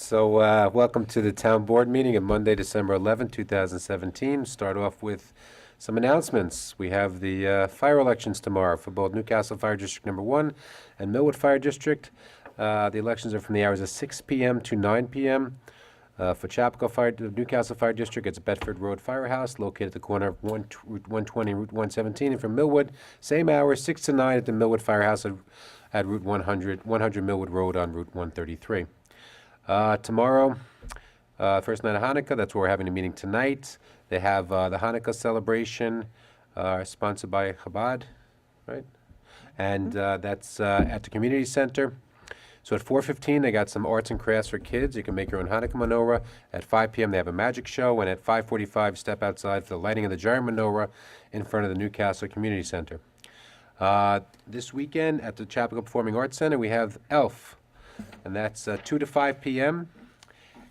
So welcome to the town board meeting of Monday, December 11, 2017. Start off with some announcements. We have the fire elections tomorrow for both Newcastle Fire District Number 1 and Millwood Fire District. The elections are from the hours of 6 p.m. to 9 p.m. For Newcastle Fire District, it's Bedford Road Firehouse, located at the corner of Route 120 and Route 117. And from Millwood, same hours, 6 to 9 at the Millwood Firehouse at Route 100 Millwood Road on Route 133. Tomorrow, first night of Hanukkah, that's where we're having a meeting tonight. They have the Hanukkah celebration sponsored by Chabad, right? And that's at the community center. So at 4:15, they got some arts and crafts for kids. You can make your own Hanukkah menorah. At 5 p.m., they have a magic show. And at 5:45, step outside for the lighting of the giant menorah in front of the Newcastle Community Center. This weekend at the Chapel Performing Arts Center, we have ELF. And that's 2 to 5 p.m.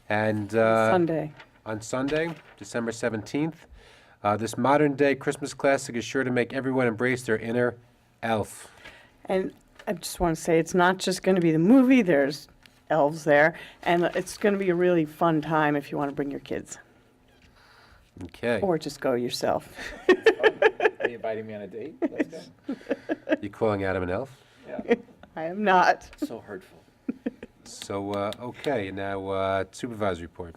And Sunday. On Sunday, December 17th. This modern-day Christmas classic is sure to make everyone embrace their inner elf. And I just want to say, it's not just going to be the movie, there's elves there, and it's going to be a really fun time if you want to bring your kids. Okay. Or just go yourself. Are you inviting me on a date? Let's go. You calling Adam an elf? Yeah. I am not. So hurtful. So, okay, now supervisor report.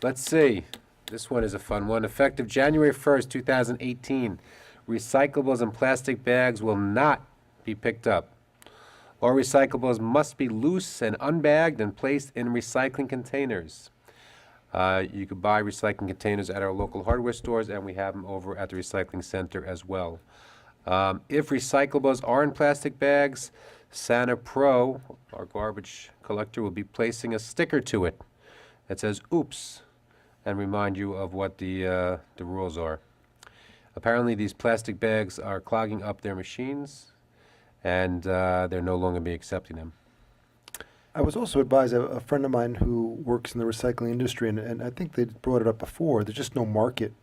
Let's see. This one is a fun one. Effective January 1st, 2018, recyclables and plastic bags will not be picked up. All recyclables must be loose and unbagged and placed in recycling containers. You could buy recycling containers at our local hardware stores, and we have them over at the recycling center as well. If recyclables are in plastic bags, Santa Pro, our garbage collector, will be placing a sticker to it that says "Oops" and remind you of what the rules are. Apparently, these plastic bags are clogging up their machines, and they're no longer be accepting them. I was also advised, a friend of mine who works in the recycling industry, and I think they brought it up before, there's just no market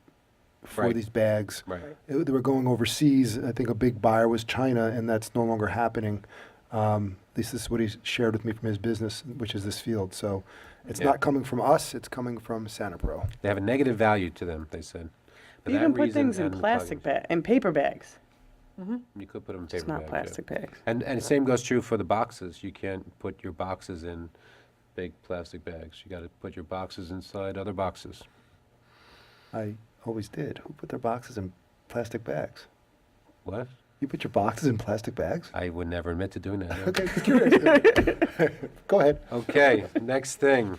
for Right. these bags. Right. They were going overseas. I think a big buyer was China, and that's no longer happening. At least this is what he shared with me from his business, which is this field. So it's Yeah. not coming from us, it's coming from Santa Pro. They have a negative value to them, they said. For You that can put reason things in and the plastic plugging. in paper bags. You could put them in paper It's not bags, yeah. plastic bags. And the same goes true for the boxes. You can't put your boxes in big plastic bags. You got to put your boxes inside other boxes. I always did. Who put their boxes in plastic bags? What? You put your boxes in plastic bags? I would never admit to doing that. no. Okay, curious. Go ahead. Okay, next thing.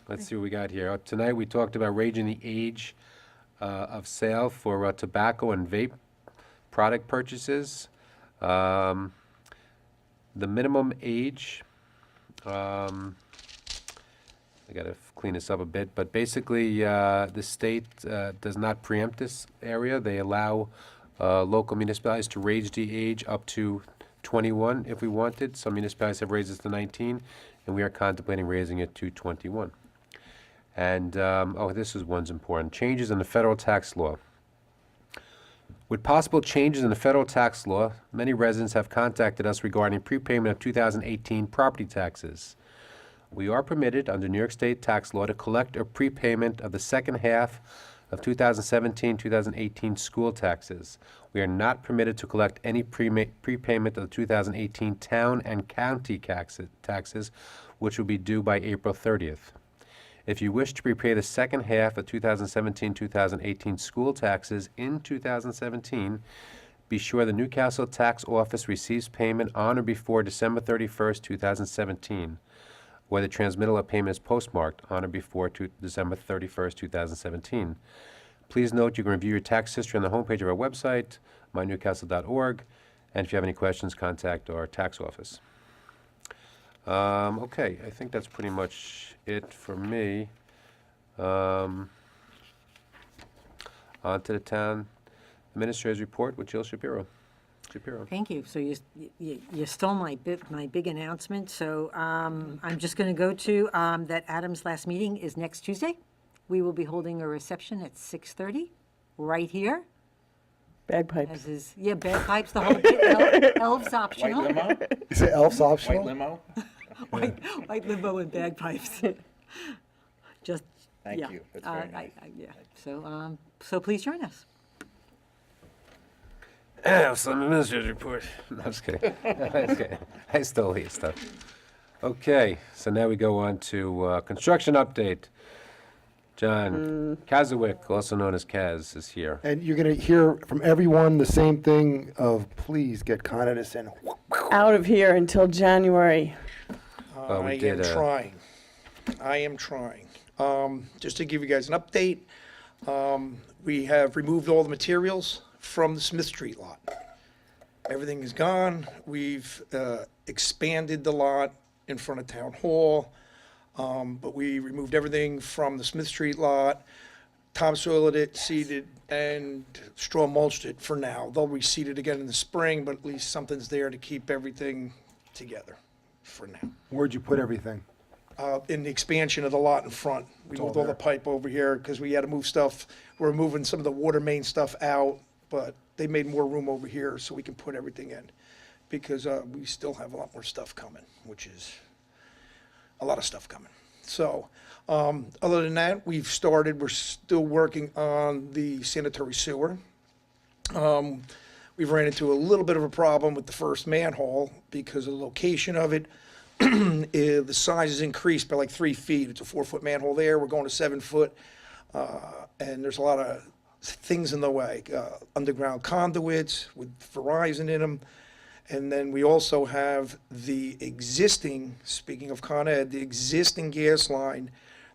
Let's see what we got here. Tonight we talked about raising the age of sale for tobacco and vape product purchases. The minimum age, I got to clean this up a bit, but basically the state does not preempt this area. They allow local municipalities to raise the age up to 21 if we wanted. Some municipalities have raised it to 19, and we are contemplating raising it to 21. And, this is one's important. Changes in the federal tax law. With possible changes in the federal tax law, many residents have contacted us regarding prepayment of 2018 property taxes. We are permitted under New York State tax law to collect a prepayment of the second half of 2017-2018 school taxes. We are not permitted to collect any prepayment of the 2018 town and county taxes, which will be due by April 30th. If you wish to prepay the second half of 2017-2018 school taxes in 2017, be sure the Newcastle Tax Office receives payment on or before December 31st, 2017, where the transmittal of payment is postmarked on or before December 31st, 2017. Please note you can review your tax history on the homepage of our website, mynewcastle.org, and if you have any questions, contact our tax office. Okay, I think that's pretty much it for me. On to the town administrator's report with Jill Shapiro. Thank you. So you stole my big announcement. So I'm just going to go to that Adam's last meeting is next Tuesday. We will be holding a reception at 6:30 right here. Bagpipes. As is, yeah, bagpipes, the whole bit. Elves White optional. limo? You say elf's optional? White limo? white limo and bagpipes. Just, Thank yeah. you. That's very nice. Yeah, so please join us. Some administrative report. No, I'm just kidding. Just kidding. I stole your stuff. Okay, so now we go on to construction update. John Kazowick, also known as Kaz, is here. And you're going to hear from everyone the same thing of please get Con Edison. Out of here until January. Well, we I did, am trying. I am trying. Just to give you guys an update, we have removed all the materials from the Smith Street lot. Everything is gone. We've expanded the lot in front of Town Hall, but we removed everything from the Smith Street lot, topsoiled it, seeded, and straw mulched it for now. They'll reseed it again in the spring, but at least something's there to keep everything together for now. Where'd you put everything? In the expansion of the lot in front. We all moved all the there. pipe over here because we had to move stuff. We're moving some of the water main stuff out, but they made more room over here so we can put everything in. Because we still have a lot more stuff coming, which is a lot of stuff coming. So, other than that, we're still working on the sanitary sewer. We've ran into a little bit of a problem with the first manhole because of the location of it. The size is increased by like 3 feet. It's a 4-foot manhole there. We're going to 7 foot. And there's a lot of things in the way. Underground conduits with Verizon in them. And then we also have the existing, speaking of Con Ed, the existing gas line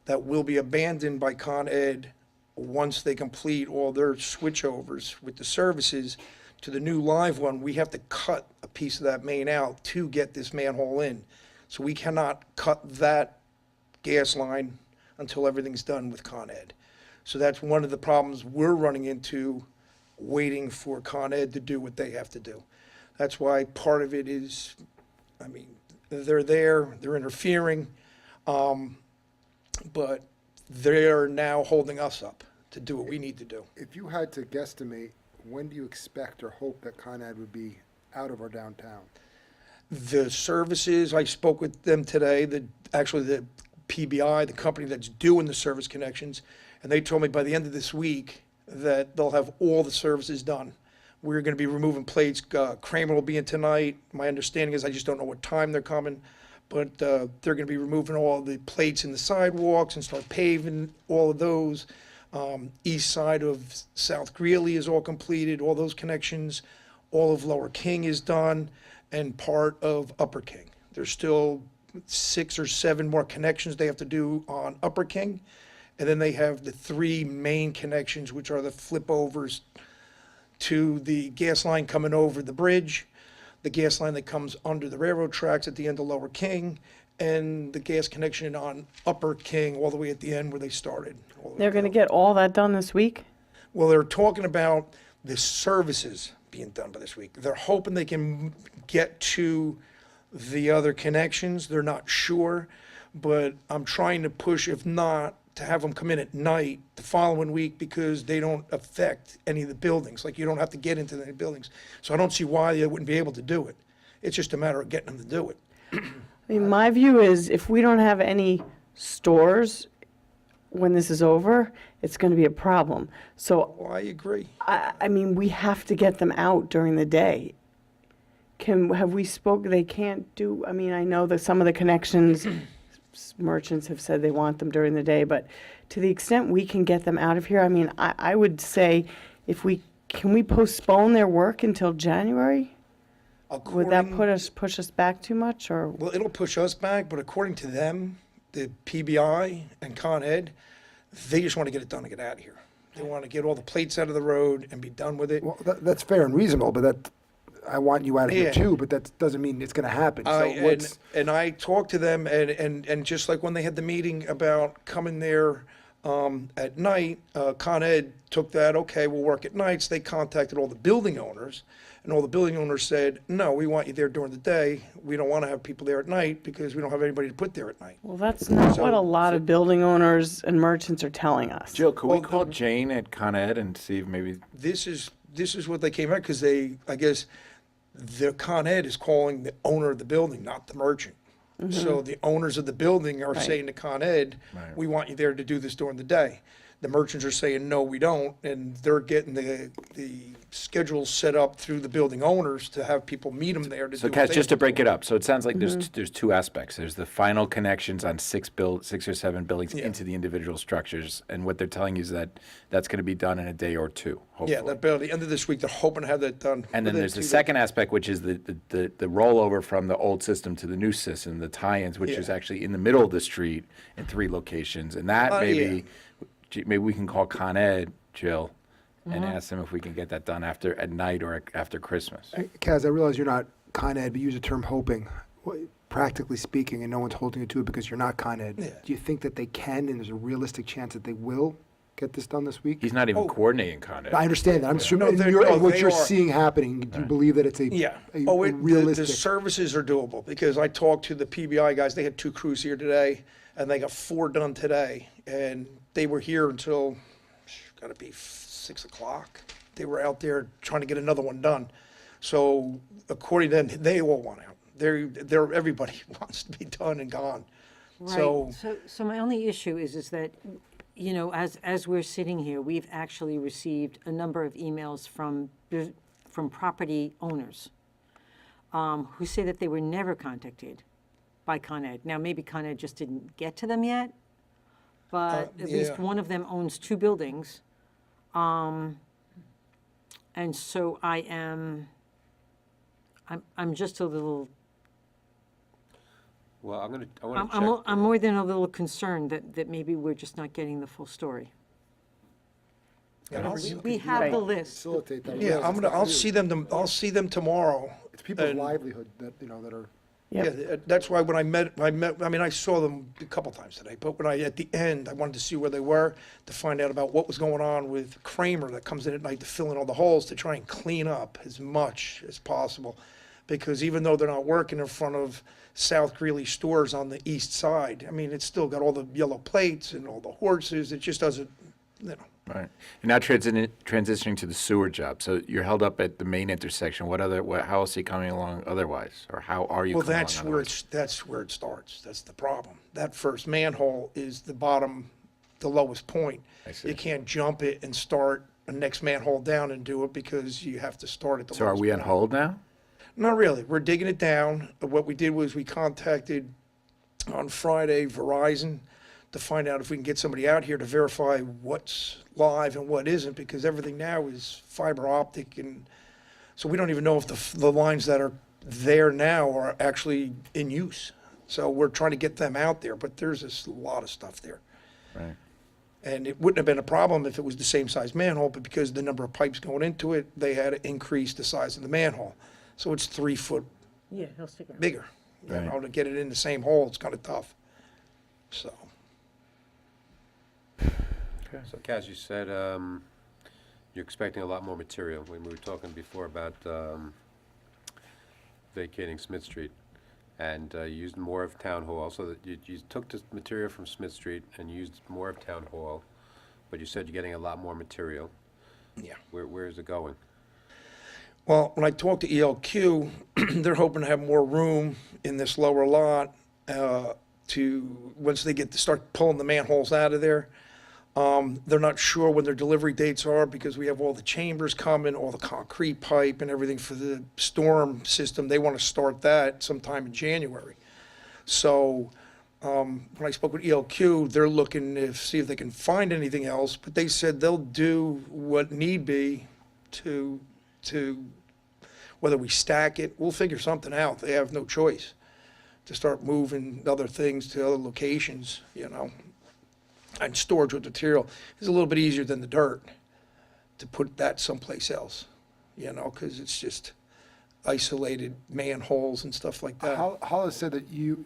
that will be abandoned by Con Ed once they complete all their switchovers with the services to the new live one. We have to cut a piece of that main out to get this manhole in. So we cannot cut that gas line until everything's done with Con Ed. So that's one of the problems we're running into, waiting for Con Ed to do what they have to do. That's why part of it is, I mean, they're there, they're interfering, but they're now holding us up to do what we need to do. If you had to guesstimate, when do you expect or hope that Con Ed would be out of our downtown? The services, I spoke with them today, actually the PBI, the company that's doing the service connections, and they told me by the end of this week that they'll have all the services done. We're going to be removing plates. Kramer will be in tonight. My understanding is I just don't know what time they're coming, but they're going to be removing all the plates in the sidewalks and start paving all of those. East side of South Greeley is all completed, all those connections. All of Lower King is done, and part of Upper King. There's still 6 or 7 more connections they have to do on Upper King. And then they have the 3 main connections, which are the flip overs to the gas line coming over the bridge, the gas line that comes under the railroad tracks at the end of Lower King, and the gas connection on Upper King all the way at the end where they started. all the way They're going to down. get all that done this week? Well, they're talking about the services being done by this week. They're hoping they can get to the other connections. They're not sure, but I'm trying to push, if not, to have them come in at night the following week because they don't affect any of the buildings. Like, you don't have to get into the buildings. So I don't see why they wouldn't be able to do it. It's just a matter of getting them to do it. I mean, my view is if we don't have any stores when this is over, it's going to be a problem. So, Well, I agree. I mean, we have to get them out during the day. Have we spoke, they can't do, I mean, I know that some of the connections, merchants have said they want them during the day, but to the extent we can get them out of here, I mean, I would say can we postpone their work until January? Would that According- push us back too much, or? Well, it'll push us back, but according to them, the PBI and Con Ed, they just want to get it done and get out of here. They want to get all the plates out of the road and be done with it. Well, that's fair and reasonable, but I want you out of here Yeah. too, but that doesn't mean it's going to happen. So And I talked to them, and just like when they had the meeting about coming there at night, Con Ed took that, okay, we'll work at nights. They contacted all the building owners, and all the building owners said, no, we want you there during the day. We don't want to have people there at night because we don't have anybody to put there at night. Well, that's not So- what a lot of building owners and merchants are telling us. Jill, could we Well, call Jane at Con Ed and see if maybe, This is what they came out, because I guess, the Con Ed is calling the owner of the building, not the merchant. So the owners of the building are Right. saying to Con Ed, Right. we want you there to do this during the day. The merchants are saying, no, we don't, and they're getting the schedules set up through the building owners to have people meet them there to do. So what Cass, they just to have break do. it up, so it sounds like there's two aspects. There's the final connections on 6 or 7 buildings Yeah. into the individual structures, and what they're telling you is that that's going to be done in a day or two, hopefully. Yeah, by the end of this week, they're hoping to have that done. And then within there's the 2 days. second aspect, which is the rollover from the old system to the new system, the tie-ins, which is Yeah. actually in the middle of the street in 3 locations. And that maybe we can call Con Ed, Jill, and ask them if we can get that done at night or after Christmas. Kaz, I realize you're not Con Ed, but you use the term hoping. Practically speaking, and no one's holding you to it because you're not Con Ed. Yeah. Do you think that they can, and there's a realistic chance that they will get this done this week? He's not even coordinating Con Ed. I understand that. I'm sure No, and they're- you're- no, and what they you're are. seeing happening. Do you believe that it's a Yeah. a, Oh, a the realistic? services are doable because I talked to the PBI guys. They had 2 crews here today, and they got 4 done today. And they were here until, got to be 6 o'clock. They were out there trying to get another one done. So according to them, they all want out. Everybody wants to be done and gone. So, So my only issue is that, you know, as we're sitting here, we've actually received a number of emails from property owners who say that they were never contacted by Con Ed. Now, maybe Con Ed just didn't get to them yet, but at least yeah. one of them owns 2 buildings. And so I'm just a little, Well, I want to I'm check. more than a little concerned that maybe we're just not getting the full story. We have the list. Facilitate that. yeah, I'll see them tomorrow. It's people's and- livelihood that that are. Yep. Yeah, that's why when I met, I mean, I saw them a couple times today, but at the end, I wanted to see where they were, to find out about what was going on with Kramer that comes in at night to fill in all the holes, to try and clean up as much as possible. Because even though they're not working in front of South Greeley stores on the east side, I mean, it's still got all the yellow plates and all the horses, it just doesn't, you know. Right. You're now transitioning to the sewer job. So you're held up at the main intersection. How else are you coming along otherwise? Or how are you Well, coming that's along where otherwise? that's where it starts. That's the problem. That first manhole is the bottom, the lowest point. I see. You can't jump it and start the next manhole down and do it because you have to start at the So are lowest we on point. hold now? Not really. We're digging it down. What we did was we contacted on Friday Verizon to find out if we can get somebody out here to verify what's live and what isn't, because everything now is fiber optic, and so we don't even know if the lines that are there now are actually in use. So we're trying to get them out there, but there's just a lot of stuff there. Right. And it wouldn't have been a problem if it was the same size manhole, but because of the number of pipes going into it, they had to increase the size of the manhole. So it's 3 foot Yeah, he'll stick around. bigger. Right. You know, to get it in the same hole, it's kind of tough. So, So, Kaz, you said you're expecting a lot more material. When we were talking before about vacating Smith Street, and you used more of Town Hall, so that you took the material from Smith Street and used more of Town Hall, but you said you're getting a lot more material. yeah. Where is it going? Well, when I talked to ELQ, they're hoping to have more room in this lower lot once they start pulling the manholes out of there. They're not sure when their delivery dates are because we have all the chambers coming, all the concrete pipe and everything for the storm system. They want to start that sometime in January. So when I spoke with ELQ, they're looking to see if they can find anything else, but they said they'll do what need be to whether we stack it, we'll figure something out. They have no choice to start moving other things to other locations, you know. And storage with material is a little bit easier than the dirt to put that someplace else, you know, because it's just isolated manholes and stuff like that. Hollis said that it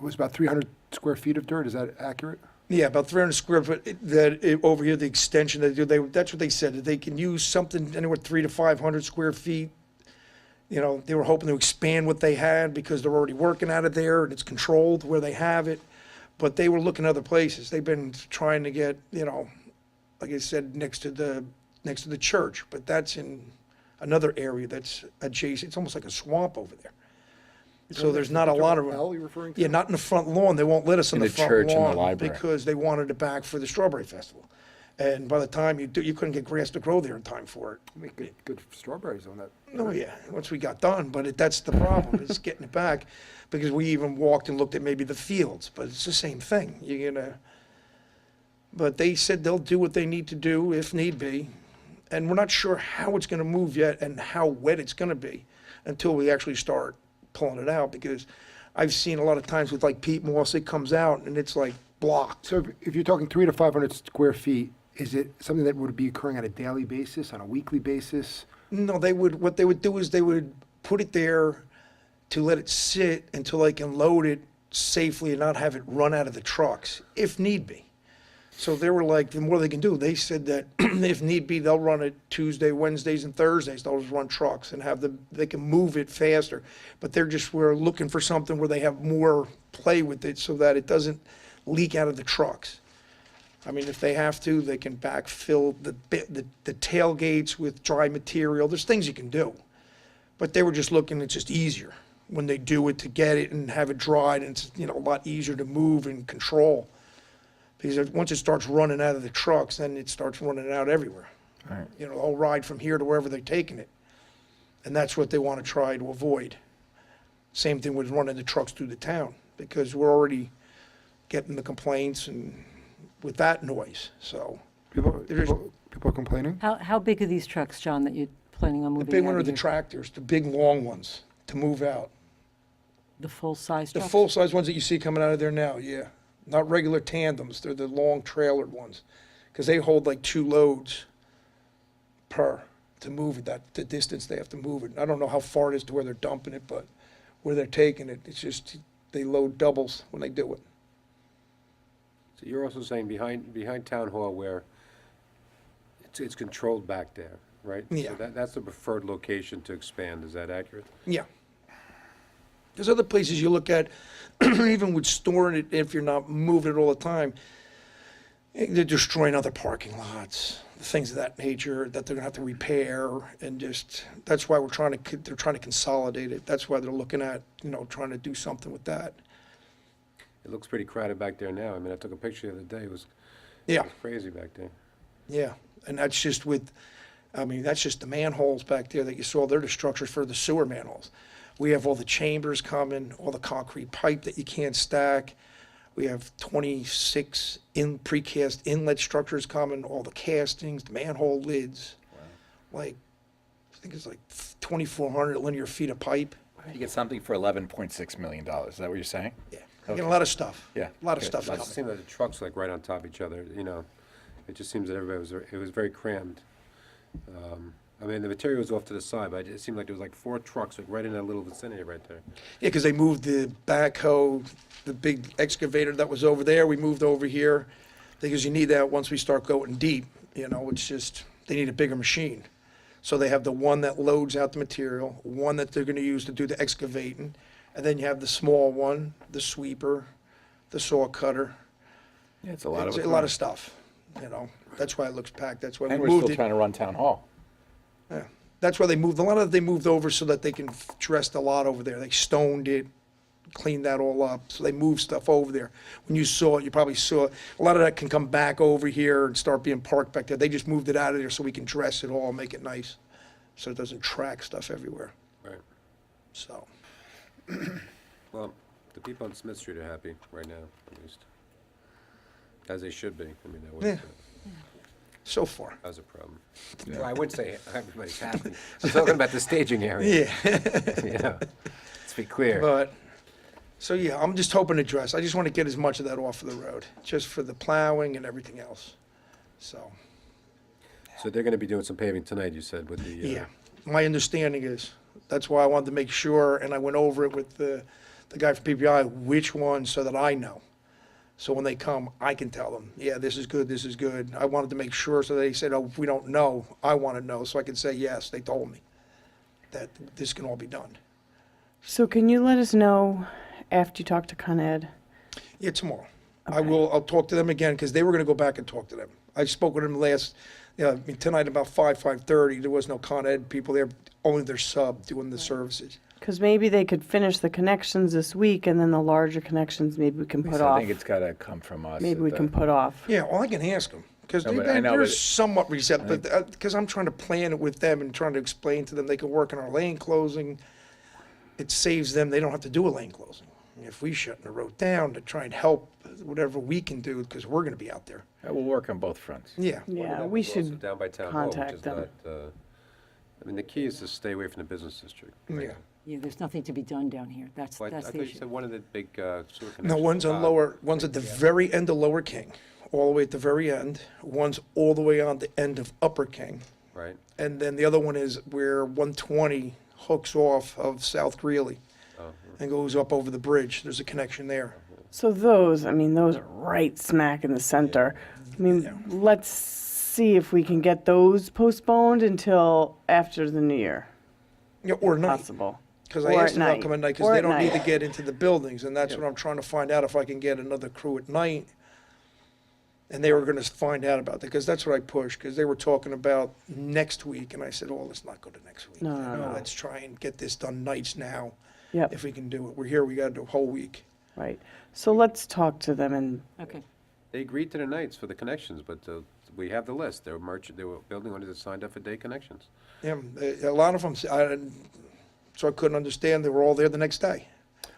was about 300 square feet of dirt. Is that accurate? Yeah, about 300 square foot, over here, the extension they do, that's what they said, that they can use something anywhere 300 to 500 square feet. You know, they were hoping to expand what they had because they're already working out of there and it's controlled where they have it. But they were looking other places. They've been trying to get, you know, like I said, next to the church, but that's in another area that's adjacent. It's almost like a swamp over there. So there's not a lot of them. L you're referring to? Yeah, not in the front lawn. They won't let us in In the the front church and the lawn library. because they wanted it back for the Strawberry Festival. And by the time you couldn't get grass to grow there in time for it. Make good strawberries on that. Oh, yeah, once we got done, but that's the problem, is getting it back, because we even walked and looked at maybe the fields, but it's the same thing, you're gonna, but they said they'll do what they need to do if need be, and we're not sure how it's gonna move yet and how wet it's gonna be until we actually start pulling it out, because I've seen a lot of times with like peat moss, it comes out and it's like blocked. So if you're talking 300 to 500 square feet, is it something that would be occurring on a daily basis, on a weekly basis? No, what they would do is they would put it there to let it sit until they can load it safely and not have it run out of the trucks, if need be. So they were like, the more they can do, they said that if need be, they'll run it Tuesday, Wednesdays, and Thursdays. They'll just run trucks and they can move it faster. But we're looking for something where they have more play with it so that it doesn't leak out of the trucks. I mean, if they have to, they can backfill the tailgates with dry material. There's things you can do. But they were just looking, it's just easier when they do it to get it and have it dried, and it's, a lot easier to move and control. Because once it starts running out of the trucks, then it starts running out everywhere. Right. They'll ride from here to wherever they're taking it. And that's what they want to try to avoid. Same thing with running the trucks through the town, because we're already getting the complaints and with that noise, so. People There's- are complaining? How big are these trucks, John, that you're planning on The moving big out one are of the here? tractors, the big long ones to move out. The full-size The trucks? full-size ones that you see coming out of there now, yeah. Not regular tandems, they're the long trailered ones. Because they hold like 2 loads per to move it, the distance they have to move it. I don't know how far it is to where they're dumping it, but where they're taking it, it's just, they load doubles when they do it. So you're also saying behind Town Hall where it's controlled back there, right? Yeah. So that's the preferred location to expand, is that accurate? Yeah. There's other places you look at, even with storing it, if you're not moving it all the time, they're destroying other parking lots, things of that nature that they're gonna have to repair, and just, that's why they're trying to consolidate it. That's why they're looking at, trying to do something with that. It looks pretty crowded back there now. I mean, I took a picture the other day. It was Yeah, crazy back there. yeah, and that's just that's just the manholes back there that you saw. They're the structures for the sewer manholes. We have all the chambers coming, all the concrete pipe that you can't stack. We have 26 precast inlet structures coming, all the castings, the manhole lids. Like, I think it's like 2,400 linear feet of pipe. You get something for $11.6 million. Is that what you're saying? Yeah, you get a lot of stuff. Yeah, A lot of good. stuff It just coming. seemed like the trucks like right on top of each other, It just seems that it was very crammed. I mean, the material was off to the side, but it seemed like there was like 4 trucks like right in that little vicinity right there. Yeah, because they moved the backhoe, the big excavator that was over there, we moved over here. Because you need that once we start going deep, it's just, they need a bigger machine. So they have the one that loads out the material, one that they're gonna use to do the excavating, and then you have the small one, the sweeper, the saw cutter. Yeah, it's a lot of It's a lot of stuff, That's why it looks packed, that's why we And we're moved still it. trying to run town hall. Yeah. That's why they moved, a lot of it they moved over so that they can dress the lot over there. They stoned it, cleaned that all up, so they moved stuff over there. When you saw it, you probably saw, a lot of that can come back over here and start being parked back there. They just moved it out of there so we can dress it all, make it nice, so it doesn't track stuff everywhere, Right. so. Well, the people on Smith Street are happy right now, at least. As they should be. I mean, Yeah. So far, that was a problem. Well, I wouldn't say everybody's happy. I'm talking about the staging area. yeah, Let's be clear. but, so yeah, I'm just hoping to dress. I just want to get as much of that off of the road, just for the plowing and everything else, so. So they're gonna be doing some paving tonight, you said, with the, Yeah, my understanding is, that's why I wanted to make sure, and I went over it with the guy from PPI, which one, so that I know. So when they come, I can tell them, yeah, this is good, this is good. I wanted to make sure, so they said, oh, if we don't know, I want to know, so I can say, yes, they told me that this can all be done. So can you let us know after you talk to Con Ed? Yeah, tomorrow. Okay. I'll talk to them again, because they were going to go back and talk to them. I spoke with them tonight about 5:30, there was no Con Ed people there, only their sub doing the services. Because maybe they could finish the connections this week, and then the larger connections, maybe we can put So I off. think it's gotta come from us. Maybe at we the- can put off. Yeah, well, I can ask them, because No, but I know, they're but- somewhat receptive, because I'm trying to plan it with them and trying to explain to them they can work on our lane closing. It saves them, they don't have to do a lane closing. If we shut the road down to try and help whatever we can do, because we're gonna be out there. We'll work on both fronts. Yeah. Yeah, One we of them was also should down by Town Hall, which contact is them. not, I mean, the key is to stay away from the business district. Yeah. Yeah, there's nothing to be done down here. That's, Well, I that's the thought you issue. said one of the big sewer connections. No, one's on one's at the very end of Lower King, all the way at the very end. One's all the way on the end of Upper King. Right, And then the other one is where 120 hooks off of South Greeley and goes up over the bridge. There's a connection there. So those, I mean, those are right smack in the center. I mean, let's see if we can get those postponed until after the new year, Yeah, or night. possible. Because I Or asked at them about night. coming at night, because Or they at don't need night. to get into the buildings, and that's what I'm trying to find out, if I can get another crew at night. And they were gonna find out about that, because that's what I pushed, because they were talking about next week, and I said, oh, let's not go to next week. No, no, no. Let's try and get this done nights now, Yep, if we can do it. We're here, we gotta do a whole week. right. So let's talk to them and, Okay. they agreed to the nights for the connections, but we have the list, there were building owners that signed up for day connections. Yeah, a lot of them, so I couldn't understand, they were all there the next day.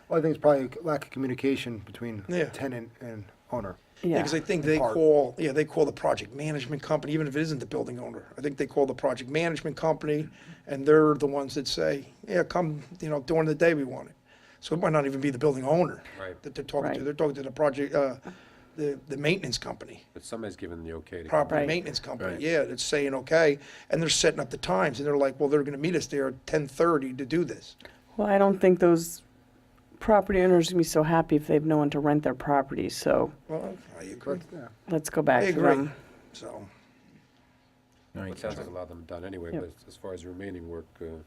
Well, I think it's probably a lack of communication between Yeah. tenant and owner. Yeah, yeah. because I think In they part. they call the project management company, even if it isn't the building owner. I think they call the project management company, and they're the ones that say, yeah, come, during the day we want it. So it might not even be the building owner Right. that they're talking to. Right. They're talking to the project, the maintenance company, But somebody's given the okay to. come. property Right. maintenance company. Right. Yeah, that's saying, okay, and they're setting up the times, and they're like, well, they're gonna meet us there at 10:30 to do this. Well, I don't think those property owners are gonna be so happy if they have no one to rent their property, so Well, I agree, Yeah. let's go back I to agree. them. So, No, you It sounds can't. like a lot of them done anyway, Yep. but as far as remaining work, all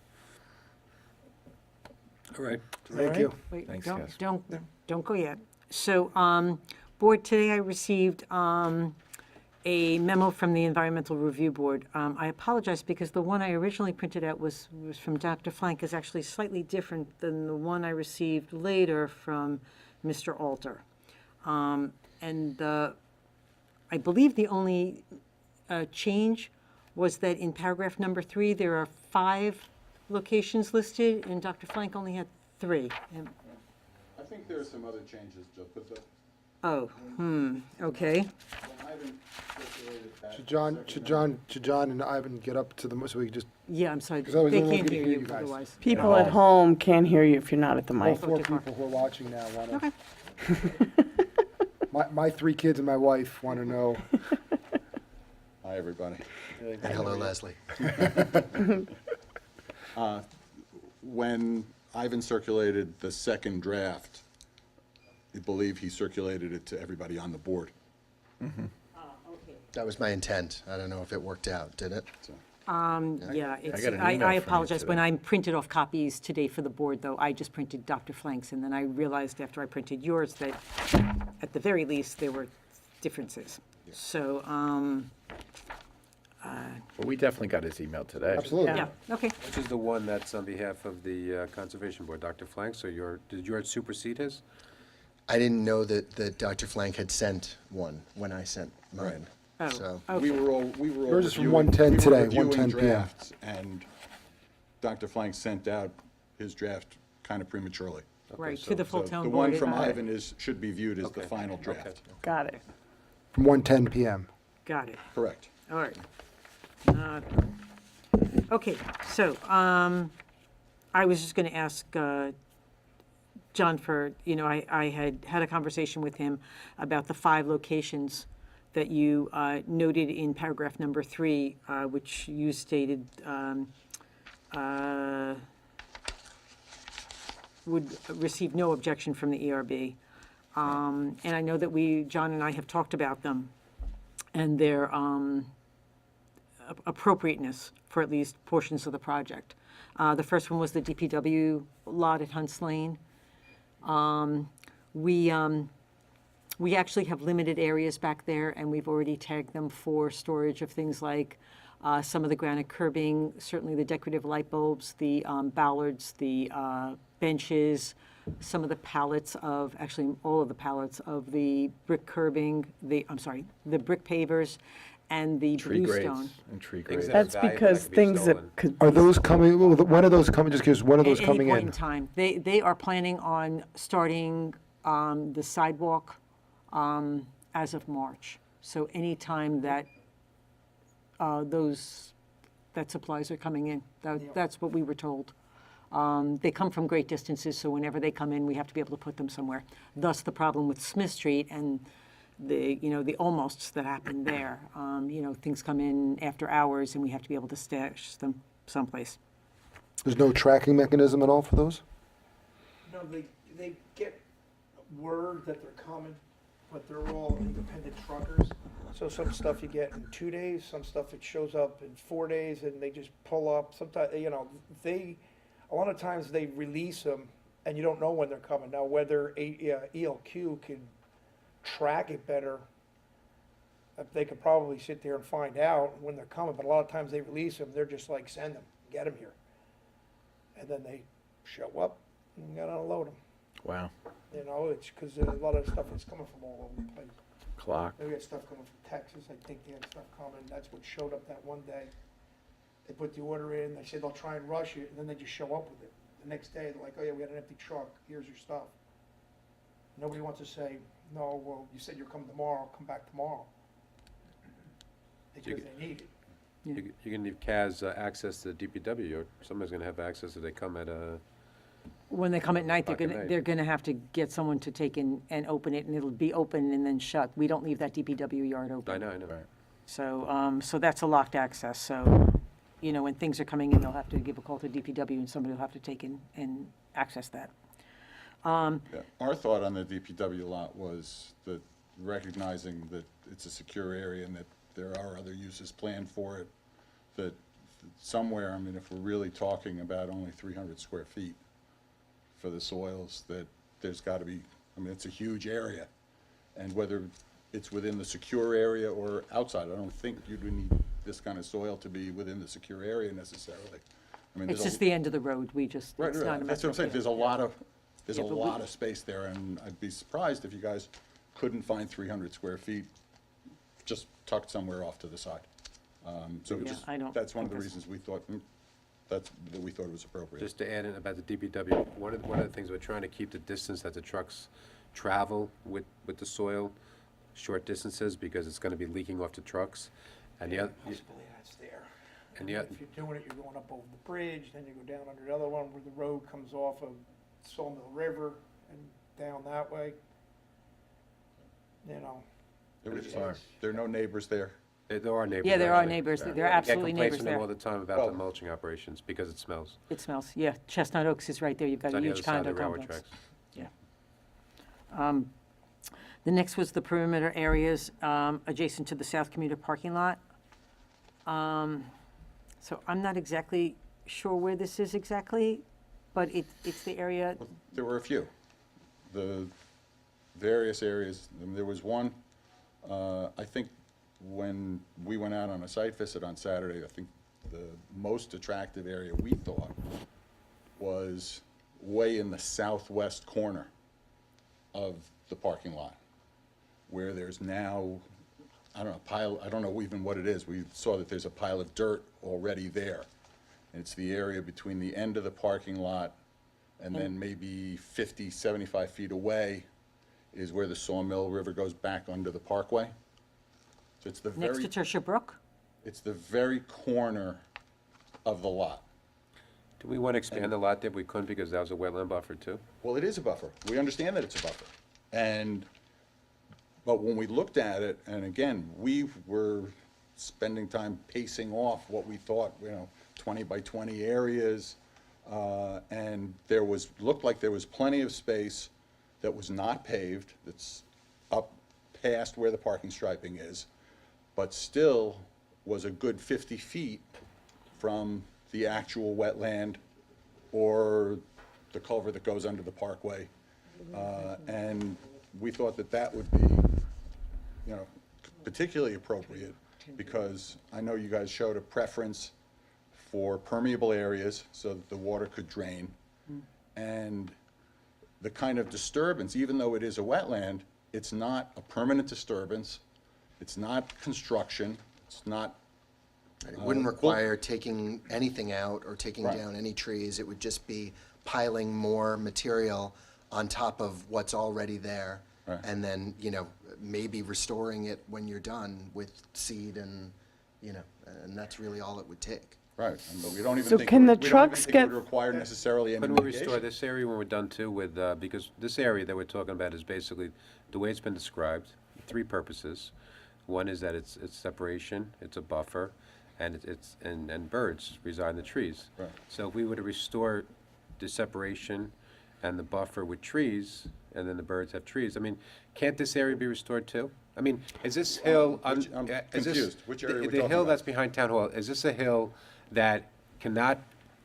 right. Thank you. Wait, Thanks, don't, Cass. don't go yet. So, Board, today I received a memo from the Environmental Review Board. I apologize because the one I originally printed out was from Dr. Flank, is actually slightly different than the one I received later from Mr. Alter. And I believe the only change was that in paragraph number 3, there are 5 locations listed, and Dr. Flank only had 3. And- I think there are some other changes, Jill, but Oh, okay. when Ivan circulated that. Should John and Ivan get up to the, so we can just, Yeah, I'm sorry. 'Cause I was They a little can't good hear to hear you you guys. otherwise. People at home can't hear you if you're not at the all mic. four Okay, fine. people who are watching now want Okay. to, my 3 kids and my wife want to know. Hi, everybody. And hello, Leslie. When Ivan circulated the second draft, I believe he circulated it to everybody on the board. That was my intent. I don't know if it worked out, did it? Yeah, it's, got an I email from you apologize. When today. I printed off copies today for the board, though, I just printed Dr. Flank's, and then I realized after I printed yours that, at the very least, there were differences. So, Well, we definitely got his email today. Absolutely. yeah, okay. Which is the one that's on behalf of the Conservation Board, Dr. Flank, so did yours supersede his? I didn't know that Dr. Flank had sent one when I sent mine. Oh, So, We okay. were all Yours is from reviewing- 1:10 we were today, reviewing 1:10 p.m. drafts, and Dr. Flank sent out his draft kind of prematurely. Right, to the full So town the board. one from and- Ivan should be viewed as the Okay, final okay. draft. Got it. From 1:10 p.m. Got it. Correct. All right. Okay, so, I was just gonna ask, John for, I had a conversation with him about the 5 locations that you, noted in paragraph number 3, which you stated, would receive no objection from the ERB. And I know that John and I have talked about them and their, appropriateness for at least portions of the project. The first one was the DPW lot at Hunts Lane. We We actually have limited areas back there, and we've already tagged them for storage of things like some of the granite curbing, certainly the decorative light bulbs, the ballards, the benches, some of the pallets of, actually, all of the pallets of the brick curbing, the brick pavers, and the Tree grades bluestone. and tree Things grades. that are That's valuable because could be things that stolen. could. Are those coming, well, when are those coming, just curious, when are those At coming any point in in? time. They are planning on starting the sidewalk as of March. So anytime that that supplies are coming in, that's what we were told. They come from great distances, so whenever they come in, we have to be able to put them somewhere. Thus, the problem with Smith Street and the almosts that happen there. Things come in after hours, and we have to be able to stash them someplace. There's no tracking mechanism at all for those? No, they get word that they're coming, but they're all independent truckers. So some stuff you get in 2 days, some stuff it shows up in 4 days, and they just pull up. Sometimes, a lot of times they release them, and you don't know when they're coming. Now, whether ELQ can track it better, they could probably sit there and find out when they're coming, but a lot of times they release them, they're just like, send them, get them here. And then they show up, and you gotta unload them. Wow. It's because a lot of stuff is coming from all over the place. Clock. They got stuff coming from Texas, I think they had stuff coming, that's what showed up that one day. They put the order in, they said they'll try and rush it, and then they just show up with it. The next day, they're like, oh yeah, we had an empty truck, here's your stuff. Nobody wants to say, no, well, you said you're coming tomorrow, come back tomorrow. Because they need it. You can give Kaz access to the DPW, or somebody's gonna have access if they come at When they come at night, O'clock at night. they're gonna have to get someone to take in and open it, and it'll be open and then shut. We don't leave that DPW yard open. I know. Right. So that's a locked access, so, when things are coming in, they'll have to give a call to DPW, and somebody will have to take in and access that. Yeah. Our thought on the DPW lot was that recognizing that it's a secure area and that there are other uses planned for it, that somewhere, if we're really talking about only 300 square feet for the soils, that there's got to be, it's a huge area. And whether it's within the secure area or outside, I don't think you'd need this kind of soil to be within the secure area necessarily. It's there's just a- the end of the road, it's Right, not a right, that's what I'm saying, metro there's a plan. lot of, Yeah, but we- space there, and I'd be surprised if you guys couldn't find 300 square feet just tucked somewhere off to the side. So Yeah, just, I don't that's one of the think that's- reasons we thought, that we thought it was appropriate. Just to add in about the DPW, one of the things, we're trying to keep the distance that the trucks travel with the soil, short distances, because it's gonna be leaking off the trucks. And the other, Possibly that's there. And the oth- If you're doing it, you're going up over the bridge, then you go down under the other one where the road comes off of Sawmill River and down that way. There it's- are no neighbors there. there are neighbors. Yeah, there are actually. neighbors, Yeah. there are We get absolutely complaints neighbors from them there. all the time about Well- the mulching operations, because it smells. It smells, yeah. Chestnut Oaks is right there, you've got It's a on the huge other side of condo the railroad complex. tracks. The next was the perimeter areas adjacent to the South Commuter parking lot. So I'm not exactly sure where this is exactly, but it's the area, Well, there were a few. The various areas, there was one, I think when we went out on a site visit on Saturday, I think the most attractive area we thought was way in the southwest corner of the parking lot, where there's now, I don't know even what it is. We saw that there's a pile of dirt already there. It's the area between the end of the parking lot and then maybe 50, 75 feet away is where the Sawmill River goes back under the parkway. So it's the next to very, Tertia Brook. it's the very corner of the lot. Do we want to expand the lot there? We couldn't, because that was a wetland buffer too. Well, it is a buffer. We understand that it's a buffer. But when we looked at it, and again, we were spending time pacing off what we thought, 20 by 20 areas, and looked like there was plenty of space that was not paved, that's up past where the parking striping is, but still was a good 50 feet from the actual wetland or the culvert that goes under the parkway. And we thought that that would be, you know, particularly appropriate, because I know you guys showed a preference for permeable areas so that the water could drain. And the kind of disturbance, even though it is a wetland, it's not a permanent disturbance, it's not construction, it's not, It wouldn't require taking anything out or taking Right. down any trees. It would just be piling more material on top of what's already there. Right. And then, you know, maybe restoring it when you're done with seed and, you know, and that's really all it would take. right, but we don't even So think, can we the don't even trucks think it would get- require necessarily any Couldn't we restore mitigation. this area when we're done too with, because this area that we're talking about is basically, the way it's been described, three purposes. One is that it's separation, it's a buffer, and and birds reside in the trees. Right. So if we were to restore the separation and the buffer with trees, and then the birds have trees, I mean, can't this area be restored too? I mean, is this hill? I'm is this- confused. Which area are we The talking hill about? that's behind Town Hall, is this a hill that cannot,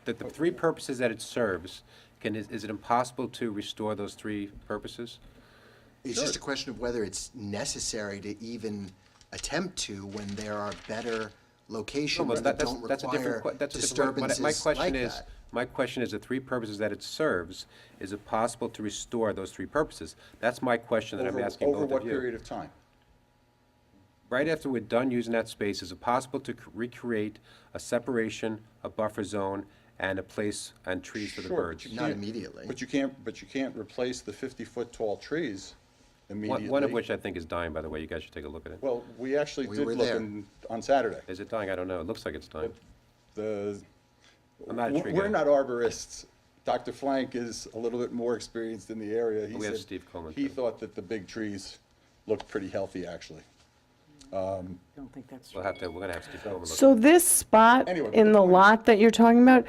that the three purposes that it serves, is it impossible to restore those three purposes? It's just a question of whether it's necessary to even attempt to when there are better locations Almost, that that's don't a different, require that's a different, disturbances my question like is, that. my question is, the three purposes that it serves, is it possible to restore those three purposes? That's my question that I'm asking Over both what of you. period of time? Right after we're done using that space, is it possible to recreate a separation, a buffer zone, and a place and trees for the Sure, but birds? you Not can't- immediately. But you can't replace the 50-foot tall trees immediately. One of which I think is dying, by the way, you guys should take a look at it. Well, we actually We did were look there. on Saturday. Is it dying? I don't know, it looks like it's dying. The, I'm not a tree we're guy. not arborists. Dr. Flank is a little bit more experienced in the area. He We have said Steve Coleman, he too. thought that the big trees looked pretty healthy, actually. Don't think that's true. We're gonna have Steve Coleman look. So this spot Anyway, in the the point is- lot that you're talking about,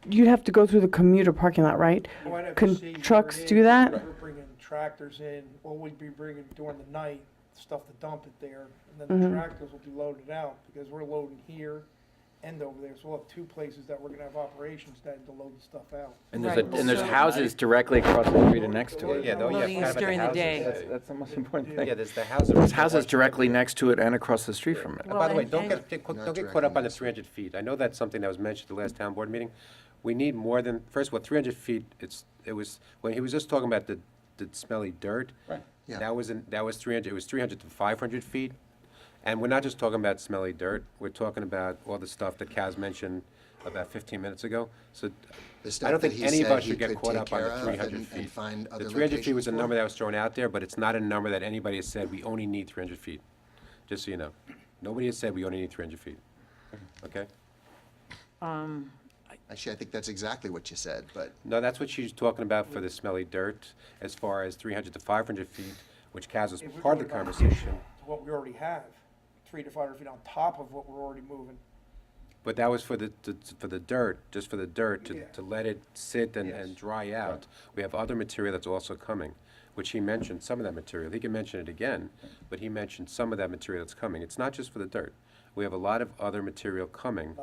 you'd have to go through the commuter parking lot, right? Well, I'd have to Can see where trucks it do is. that? We're bringing tractors in, or we'd be bringing during the night, stuff to dump it there, and then the tractors will be loaded out, because we're loading here and over there, so we'll have two places that we're gonna have operations then to load the stuff out. And Right, there's so- houses directly across the street and next to it. Yeah, though, yeah, Loading forgot is about during the houses. day. That's the most important Yeah, thing. there's the houses. There's houses directly next to it and across the street from it. And by the way, Well, don't and- don't get caught up on the 300 feet. I know that's something that was mentioned at the last town board meeting. We need more than, first of all, 300 feet, it was, when he was just talking about the smelly dirt. Right. Yeah. That was 300, it was 300 to 500 feet. And we're not just talking about smelly dirt, we're talking about all the stuff that Kaz mentioned about 15 minutes ago. So The I stuff don't that think he any of said us he should get could caught take up on care the of 300 and feet. find other The 300 feet was a locations number for. that was thrown out there, but it's not a number that anybody has said, we only need 300 feet. Just so you know. Nobody has said we only need 300 feet. Okay? Actually, I think that's exactly what you said, but No, that's what she's talking about for the smelly dirt, as far as 300 to 500 feet, which Kaz was If we're part of the doing an conversation. addition to what we already have, 300 to 500 feet on top of what we're already moving. But that was for the dirt, just for the dirt, Yeah. to let it sit and Yes. dry out. We have other material that's also coming, which he mentioned, some of that material. He can mention it again, but he mentioned some of that material that's coming. It's not just for the dirt. We have a lot of other material coming.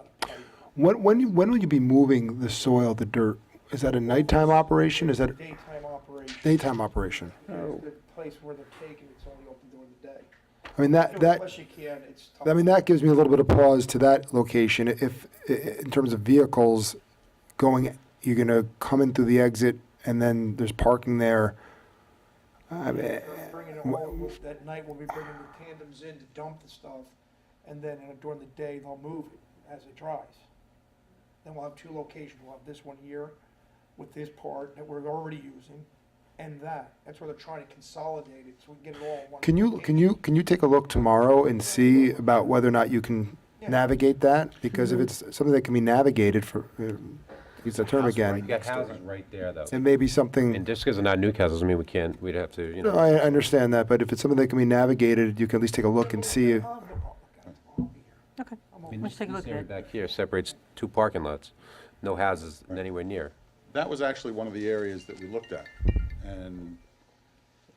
When will you be moving the soil, the dirt? Is that a nighttime operation? Is that a Daytime operation. daytime operation? The place where they're taking, it's only open during the day. I mean, Do it that, Unless you can, it's tough. I mean, that gives me a little bit of pause to that location. If, in terms of vehicles going, you're gonna come in through the exit and then there's parking there. I mean, We're bringing it all, that night we'll be bringing the tandems in to dump the stuff, and then during the day, they'll move it as it dries. Then we'll have two locations, we'll have this one here with this part that we're already using, and that. That's where they're trying to consolidate it, so we can get it all in one. Can you take a look tomorrow and see about whether or not you can navigate that? Because if it's something that can be navigated for, use the term You again, got houses right there, though. it may be And something, just because they're not Newcastle doesn't mean we can't, we'd have to, you no, know. I understand that, but if it's something that can be navigated, you can at least take a look and see if, Okay, I mean, let's take a this look at area it. back here separates two parking lots, no houses anywhere near. That was actually one of the areas that we looked at. And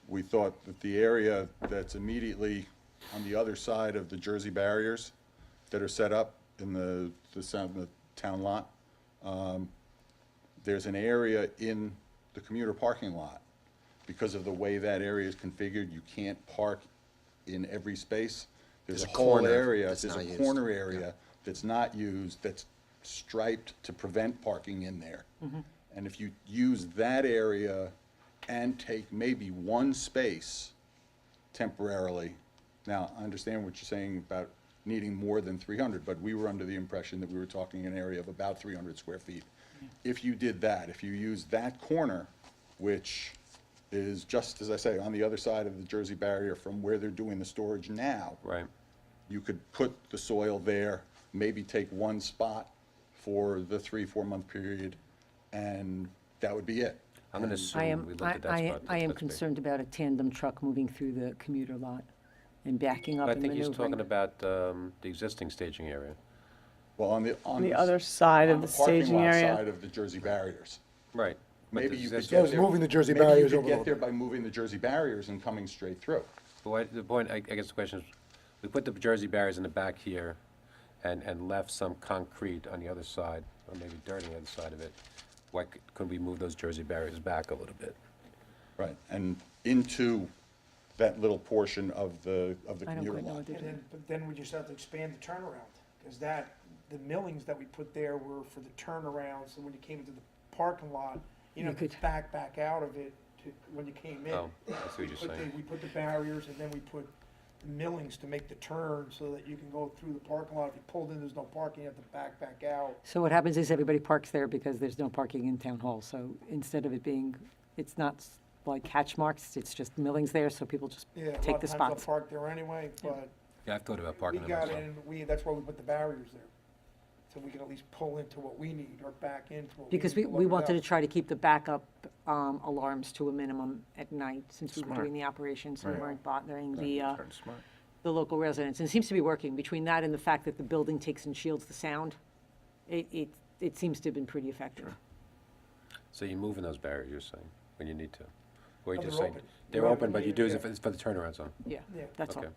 we thought that the area that's immediately on the other side of the Jersey barriers that are set up in the town lot, there's an area in the commuter parking lot because of the way that area is configured, you can't park in every space. There's a There's a whole corner area, that's there's a not used. corner area that's not used, that's striped to prevent parking in there. And if you use that area and take maybe one space temporarily, now, I understand what you're saying about needing more than 300, but we were under the impression that we were talking an area of about 300 square feet. If you did that, if you used that corner, which is just, as I say, on the other side of the Jersey barrier from where they're doing the storage now, Right. you could put the soil there, maybe take one spot for the 3-4 month period, and that would be it. I'm going to I assume am, we looked at that I spot. I am That's big. concerned about a tandem truck moving through the commuter lot and backing up I and think he's maneuvering. talking about the existing staging area. Well, on the, On the other side of the staging parking lot area. side of the Jersey barriers. Right. But Maybe the you could existing- get it's there. moving the Jersey maybe barriers you over could a get little there by moving the Jersey barriers and coming straight through. The point, I guess the question is, we put the Jersey barriers in the back here and left some concrete on the other side, or maybe dirt on the other side of it. Why couldn't we move those Jersey barriers back a little bit? Right, and into that little portion of the I don't commuter quite know lot. what they're doing. But then we just have to expand the turnaround, because the millings that we put there were for the turnaround, so when you came into the parking lot, you You know, could- back out of it to, when you came in. Oh, I see what you're saying. We put the barriers, and then we put the millings to make the turn, so that you can go through the parking lot. If you pulled in, there's no parking, you have to back out. So what happens is everybody parks there because there's no parking in town hall. So instead of it being, it's not like hatch marks, it's just millings there, so people just Yeah, a lot take of the times spots. they'll park there anyway, but Yeah, I've thought about we parking them got myself. in, that's why we put the barriers there. So we can at least pull into what we need, or back into what we need. Because to we load wanted to up. try to keep the backup alarms to a minimum at night, since we were Smart. doing the operations, we Right. weren't bothering Turn smart. the local residents. And it seems to be working. Between that and the fact that the building takes and shields the sound, it seems to have been pretty effective. So you're moving those barriers, you're saying, when you need to? Or you No, just they're saying, open. they're They're open, open, but you yeah, do it yeah. for the turnaround zone? Yeah, Yeah. that's all. Okay.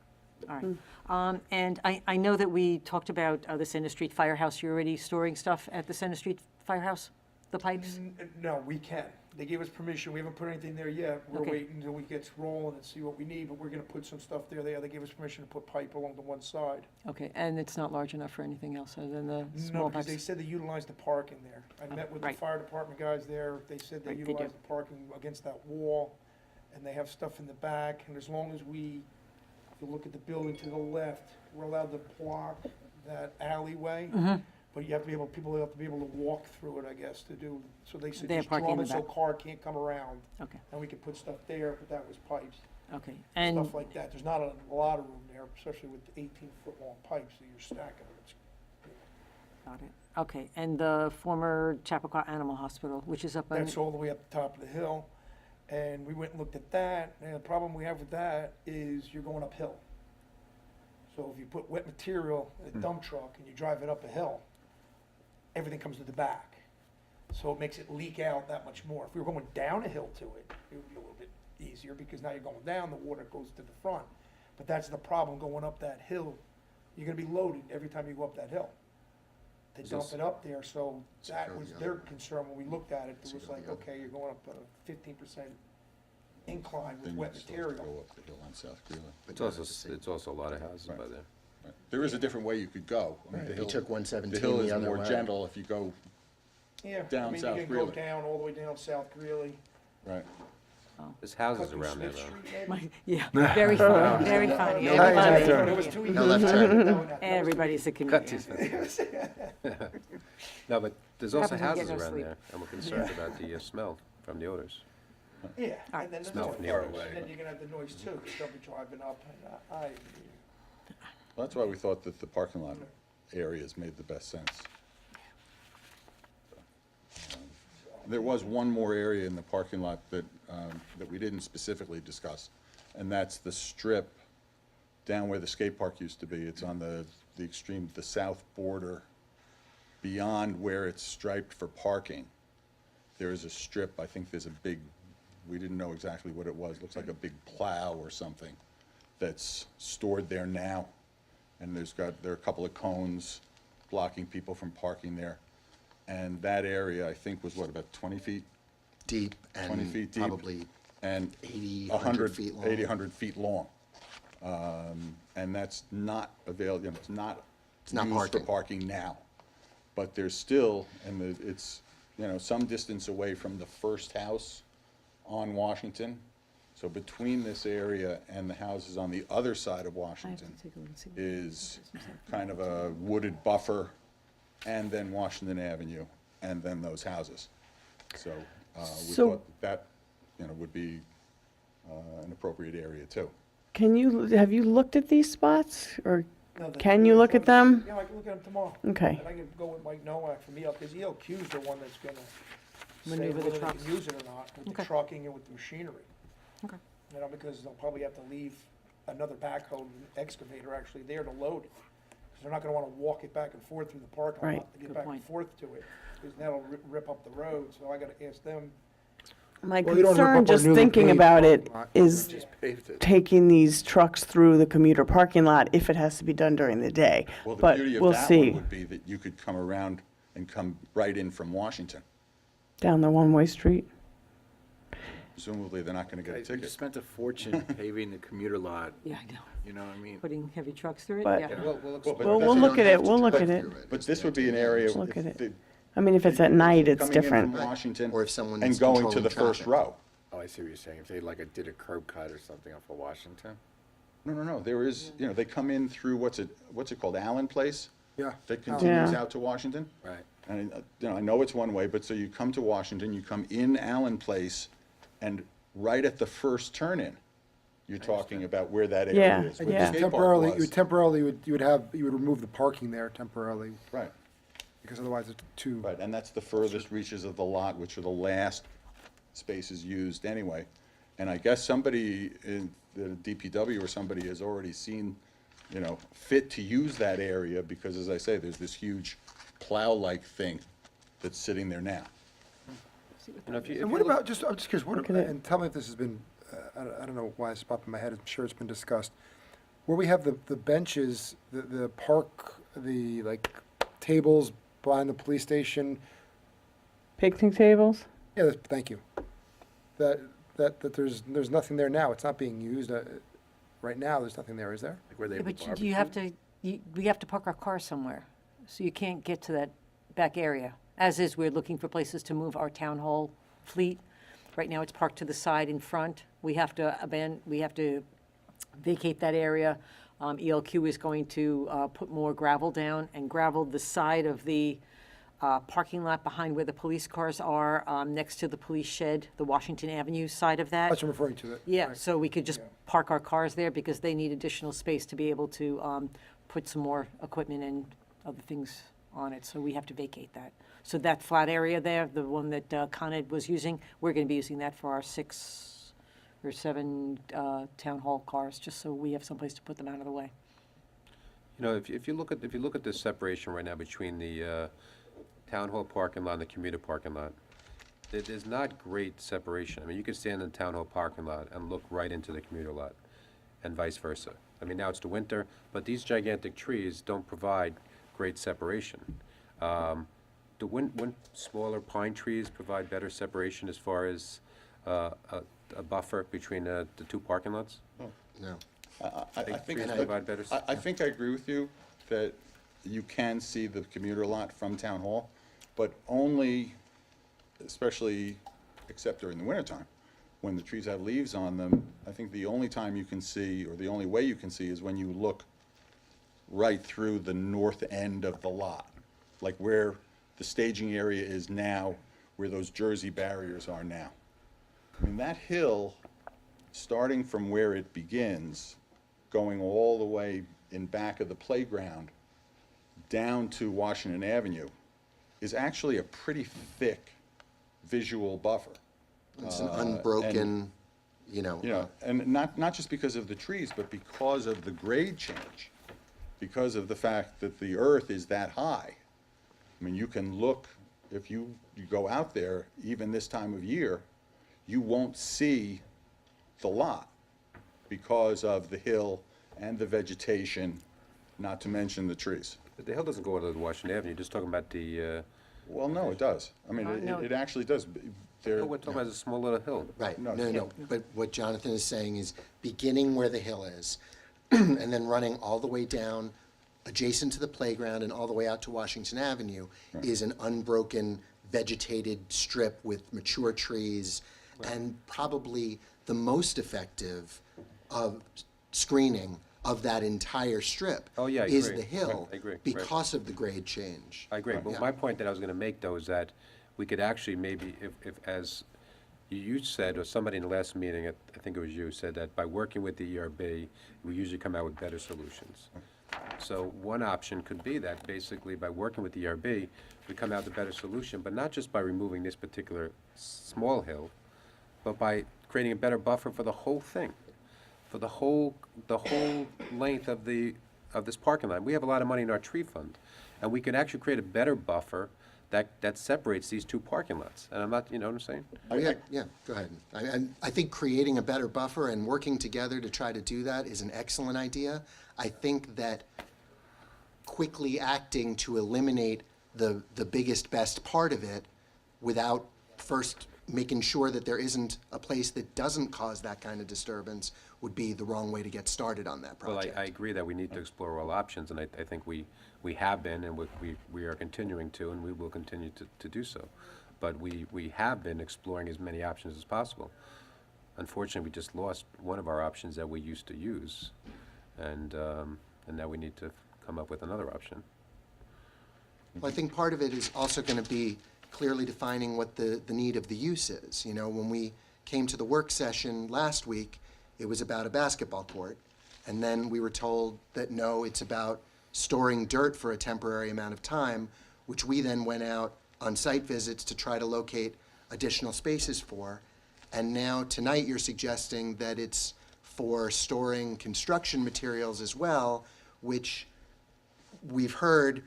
All right. And I know that we talked about the Center Street Firehouse. You're already storing stuff at the Center Street Firehouse? The pipes? No, we can. They gave us permission. We haven't put anything there yet. We're Okay. waiting until we get rolling and see what we need, but we're gonna put some stuff there. They gave us permission to put pipe along the one side. Okay, and it's not large enough for anything else other than the No, small because they pipes? said they utilized the parking there. I met with the right. fire department guys there. They said they Right, they do. utilized the parking against that wall, and they have stuff in the back, and as long as we, if you look at the building to the left, we're allowed to block that alleyway. Mm-hmm. But you have to be able, people have to be able to walk through it, I guess, to do, so they said They have just draw parking in them the so back. car can't come around, Okay, and we could put stuff there, but that was pipes, okay. And, stuff like that. There's not a lot of room there, especially with 18-foot long pipes that you're stacking. It's- got it. Okay, and the former Chappaqua Animal Hospital, which is up on, That's all the way up the top of the hill, and we went and looked at that, and the problem we have with that is you're going uphill. So if you put wet material in a dump truck and you drive it up a hill, everything comes to the back. So it makes it leak out that much more. If we were going down a hill to it, it would be a little bit easier, because now you're going down, the water goes to the front. But that's the problem going up that hill. You're gonna be loaded every time you go up that hill. They Is dump this- it up there, so that Secure was the their other- concern when we looked at it. It was Secure like, the other. okay, you're going up a 15% incline with Then you wet still have to material. go up the hill on South Greeley. But It's not also, at the same- it's also a lot of houses Right. by there. Right. There is a different way you could go. I mean, the They hill- took 117 The hill the is other more way. gentle if you go, Yeah, I down mean, South you can Greeley. go down, all the way down South Greeley. right. There's houses cut through around there, Smith though. Street, maybe. yeah, very funny, very funny. No left Everybody- turn. It was too easy. No left turn. That was too Everybody's a Cut comedian. to No, but there's also Happens when you houses get no around sleep. there, and we're concerned about the smell from the odors. Yeah, right. and then the Smell noise, from the odors. and then you're gonna have the noise too, because they'll be driving up, and Well, that's why we thought that the parking lot areas made the best sense. There was one more area in the parking lot that we didn't specifically discuss, and that's the strip down where the skate park used to be. It's on the extreme, the south border, beyond where it's striped for parking. There is a strip, I think there's a big, we didn't know exactly what it was, looks like a big plow or something that's stored there now. And there are a couple of cones blocking people from parking there. And that area, I think, was what, about 20 feet? Deep 20 and feet deep. probably and 80, 100 100 feet long. 80, 100 feet long. And that's not available, it's not not used for parking. parking now. But there's still, it's, some distance away from the first house on Washington. So between this area and the houses on the other side of Washington is kind of a wooded buffer, and then Washington Avenue, and then those houses. So we So- thought that, would be an appropriate area too. Have you looked at these spots, or No, the can three you or look four- at them? Yeah, I can look at them tomorrow. Okay. And I can go with Mike Nowak from ELQ, because ELQ is the one that's gonna say Maneuver the whether they trucks. can use it or not, with the Okay. trucking and with the machinery. Okay. Because they'll probably have to leave another backhoe and excavator actually there to load it. Because they're not gonna wanna walk it back and forth through the parking Right. lot to get Good back and point. forth to it, because that'll rip up the road, so I gotta ask them. My Well, you don't rip concern, up our just newly thinking paved about it, parking lot. is Just paved it. taking these trucks through the commuter parking lot if it has to be done during the day. Well, the But beauty of we'll that one see. would be that you could come around and come right in from Washington. Down the one-way street. Presumably, they're not gonna get a We just ticket. spent a fortune paving the commuter lot, Yeah, I know. you know what I mean? Putting heavy trucks through it, But- yeah. But Well, that's- we'll look at it, we'll look at it. But this would be an area. Look if at it. the- I mean, if it's at night, it's coming in different. from Washington Or if someone's and going to controlling the first traffic. row. Oh, I see what you're saying. If they did a curb cut or something off of Washington? No, there is, they come in through, what's it called, Allen Place? Yeah. That continues Yeah. out to Washington? Right. And, I know it's one way, but so you come to Washington, you come in Allen Place, and right at the first turn-in, you're talking about where that Yeah, area is. where the yeah. skate park Temporarily, was. you would remove the parking there temporarily, Right, because otherwise it's too. right, and that's the furthest reaches of the lot, which are the last spaces used anyway. And I guess somebody in the DPW or somebody has already seen, fit to use that area, because as I say, there's this huge plow-like thing that's sitting there now. If you And what about, I'm just curious, Look at it. and tell me if this has been, I don't know why it's popped in my head, I'm sure it's been discussed. Where we have the benches, the park, the tables behind the police station, Picnic tables? yeah, thank you. That there's nothing there now, it's not being used, right now, there's nothing there, is there? Like where they Yeah, have the but you have barbecue? we have to park our cars somewhere, so you can't get to that back area. As is, we're looking for places to move our town hall fleet. Right now, it's parked to the side in front. We have to vacate that area. ELQ is going to put more gravel down and gravel the side of the parking lot behind where the police cars are, next to the police shed, the Washington Avenue side of that. That's what I'm referring to, that. Yeah, right. so we could just park our cars there because they need additional space to be able to put some more equipment and other things on it, so we have to vacate that. So that flat area there, the one that Con Ed was using, we're gonna be using that for our 6 or 7 town hall cars, just so we have someplace to put them out of the way. if you look at this separation right now between the town hall parking lot and the commuter parking lot, there's not great separation. I mean, you could stand in the town hall parking lot and look right into the commuter lot, and vice versa. I mean, now it's the winter, but these gigantic trees don't provide great separation. Wouldn't smaller pine trees provide better separation as far as a buffer between the two parking lots? No. I Think think, trees provide better I think I agree with you that you can see the commuter lot from Town Hall, but only, especially, except during the wintertime, when the trees have leaves on them. I think the only time you can see, or the only way you can see, is when you look right through the north end of the lot, like where the staging area is now, where those Jersey barriers are now. I mean, that hill, starting from where it begins, going all the way in back of the playground, down to Washington Avenue, is actually a pretty thick visual buffer. It's an unbroken, And not just because of the trees, but because of the grade change, because of the fact that the earth is that high. I mean, you can look, if you go out there, even this time of year, you won't see the lot because of the hill and the vegetation, not to mention the trees. But the hill doesn't go all the way to Washington Avenue, you're just talking about the, Well, no, it does. I mean, No. it actually does. there, No, we're talking about a small little hill. Right, No, no, but what Jonathan is saying is beginning where the hill is, and then running all the way down adjacent to the playground and all the way out to Washington Avenue is an unbroken vegetated strip with mature trees, and probably the most effective of screening of that entire strip Oh, yeah, I is agree. the hill I agree, right. because of the grade change. I agree, but Yeah. my point that I was gonna make, though, is that we could actually maybe, if as you said, or somebody in the last meeting, I think it was you, said that by working with the ERB, we usually come out with better solutions. So one option could be that basically by working with the ERB, we come out with a better solution, but not just by removing this particular small hill, but by creating a better buffer for the whole thing, for the whole length of this parking lot. We have a lot of money in our tree fund, and we can actually create a better buffer that separates these two parking lots. And I'm not, you know what I'm saying? Yeah, go ahead. I think creating a better buffer and working together to try to do that is an excellent idea. I think that quickly acting to eliminate the biggest, best part of it without first making sure that there isn't a place that doesn't cause that kind of disturbance would be the wrong way to get started on that Well, project. I agree that we need to explore all options, and I think we have been, and we are continuing to, and we will continue to do so. But we have been exploring as many options as possible. Unfortunately, we just lost one of our options that we used to use, and now we need to come up with another option. Well, I think part of it is also going to be clearly defining what the need of the use is. You know, when we came to the work session last week, it was about a basketball court. And then we were told that, no, it's about storing dirt for a temporary amount of time, which we then went out on site visits to try to locate additional spaces for. And now tonight you're suggesting that it's for storing construction materials as well, which we've heard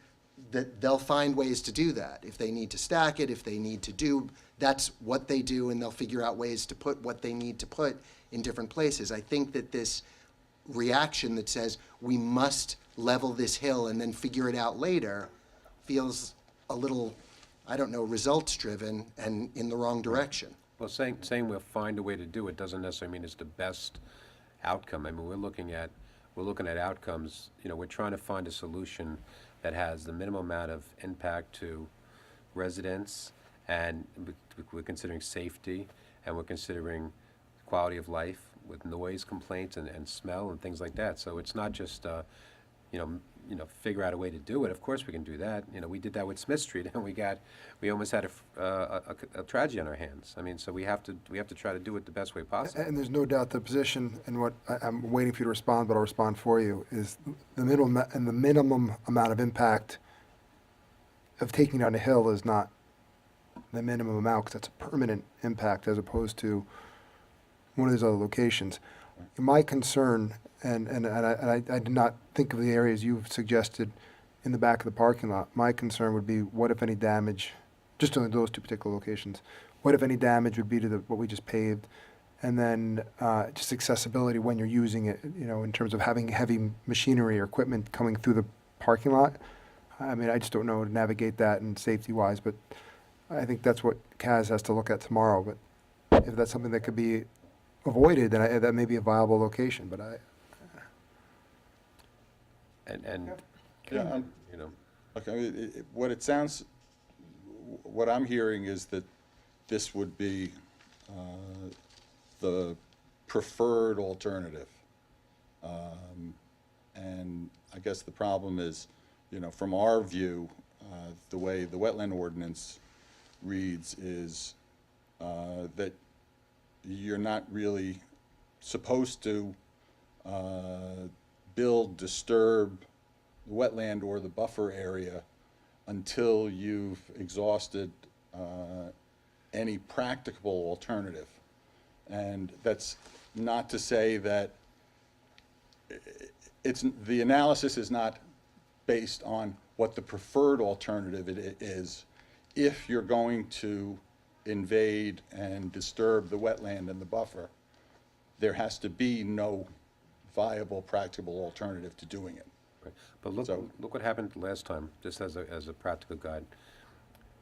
that they'll find ways to do that. If they need to stack it, if they need to do, that's what they do, and they'll figure out ways to put what they need to put in different places. I think that this reaction that says we must level this hill and then figure it out later feels a little, I don't know, results-driven and in the wrong direction. Well, saying we'll find a way to do it doesn't necessarily mean it's the best outcome. I mean, we're looking at outcomes, you know, we're trying to find a solution that has the minimum amount of impact to residents, and we're considering safety, and we're considering quality of life with noise complaints and smell and things like that. So it's not just, figure out a way to do it. Of course we can do that. You know, we did that with Smith Street, and we almost had a tragedy on our hands. I mean, so we have to try to do it the best way possible. And there's no doubt the position, and what I'm waiting for you to respond, but I'll respond for you, is the minimum amount of impact of taking down a hill is not the minimum amount, because that's a permanent impact as opposed to one of these other locations. My concern, and I did not think of the areas you've suggested in the back of the parking lot. My concern would be, what if any damage, just on those two particular locations, what if any damage would be to what we just paved? And then just accessibility when you're using it, you know, in terms of having heavy machinery or equipment coming through the parking lot. I mean, I just don't know how to navigate that and safety-wise, but I think that's what Kaz has to look at tomorrow. But if that's something that could be avoided, then that may be a viable location, but And Yeah, you know, okay, what I'm hearing is that this would be the preferred alternative. And I guess the problem is, you know, from our view, the way the wetland ordinance reads is that you're not really supposed to build, disturb the wetland or the buffer area until you've exhausted any practicable alternative. And that's not to say that the analysis is not based on what the preferred alternative it is. If you're going to invade and disturb the wetland and the buffer, there has to be no viable, practicable alternative to doing it. right. But look So- what happened last time, just as a practical guide.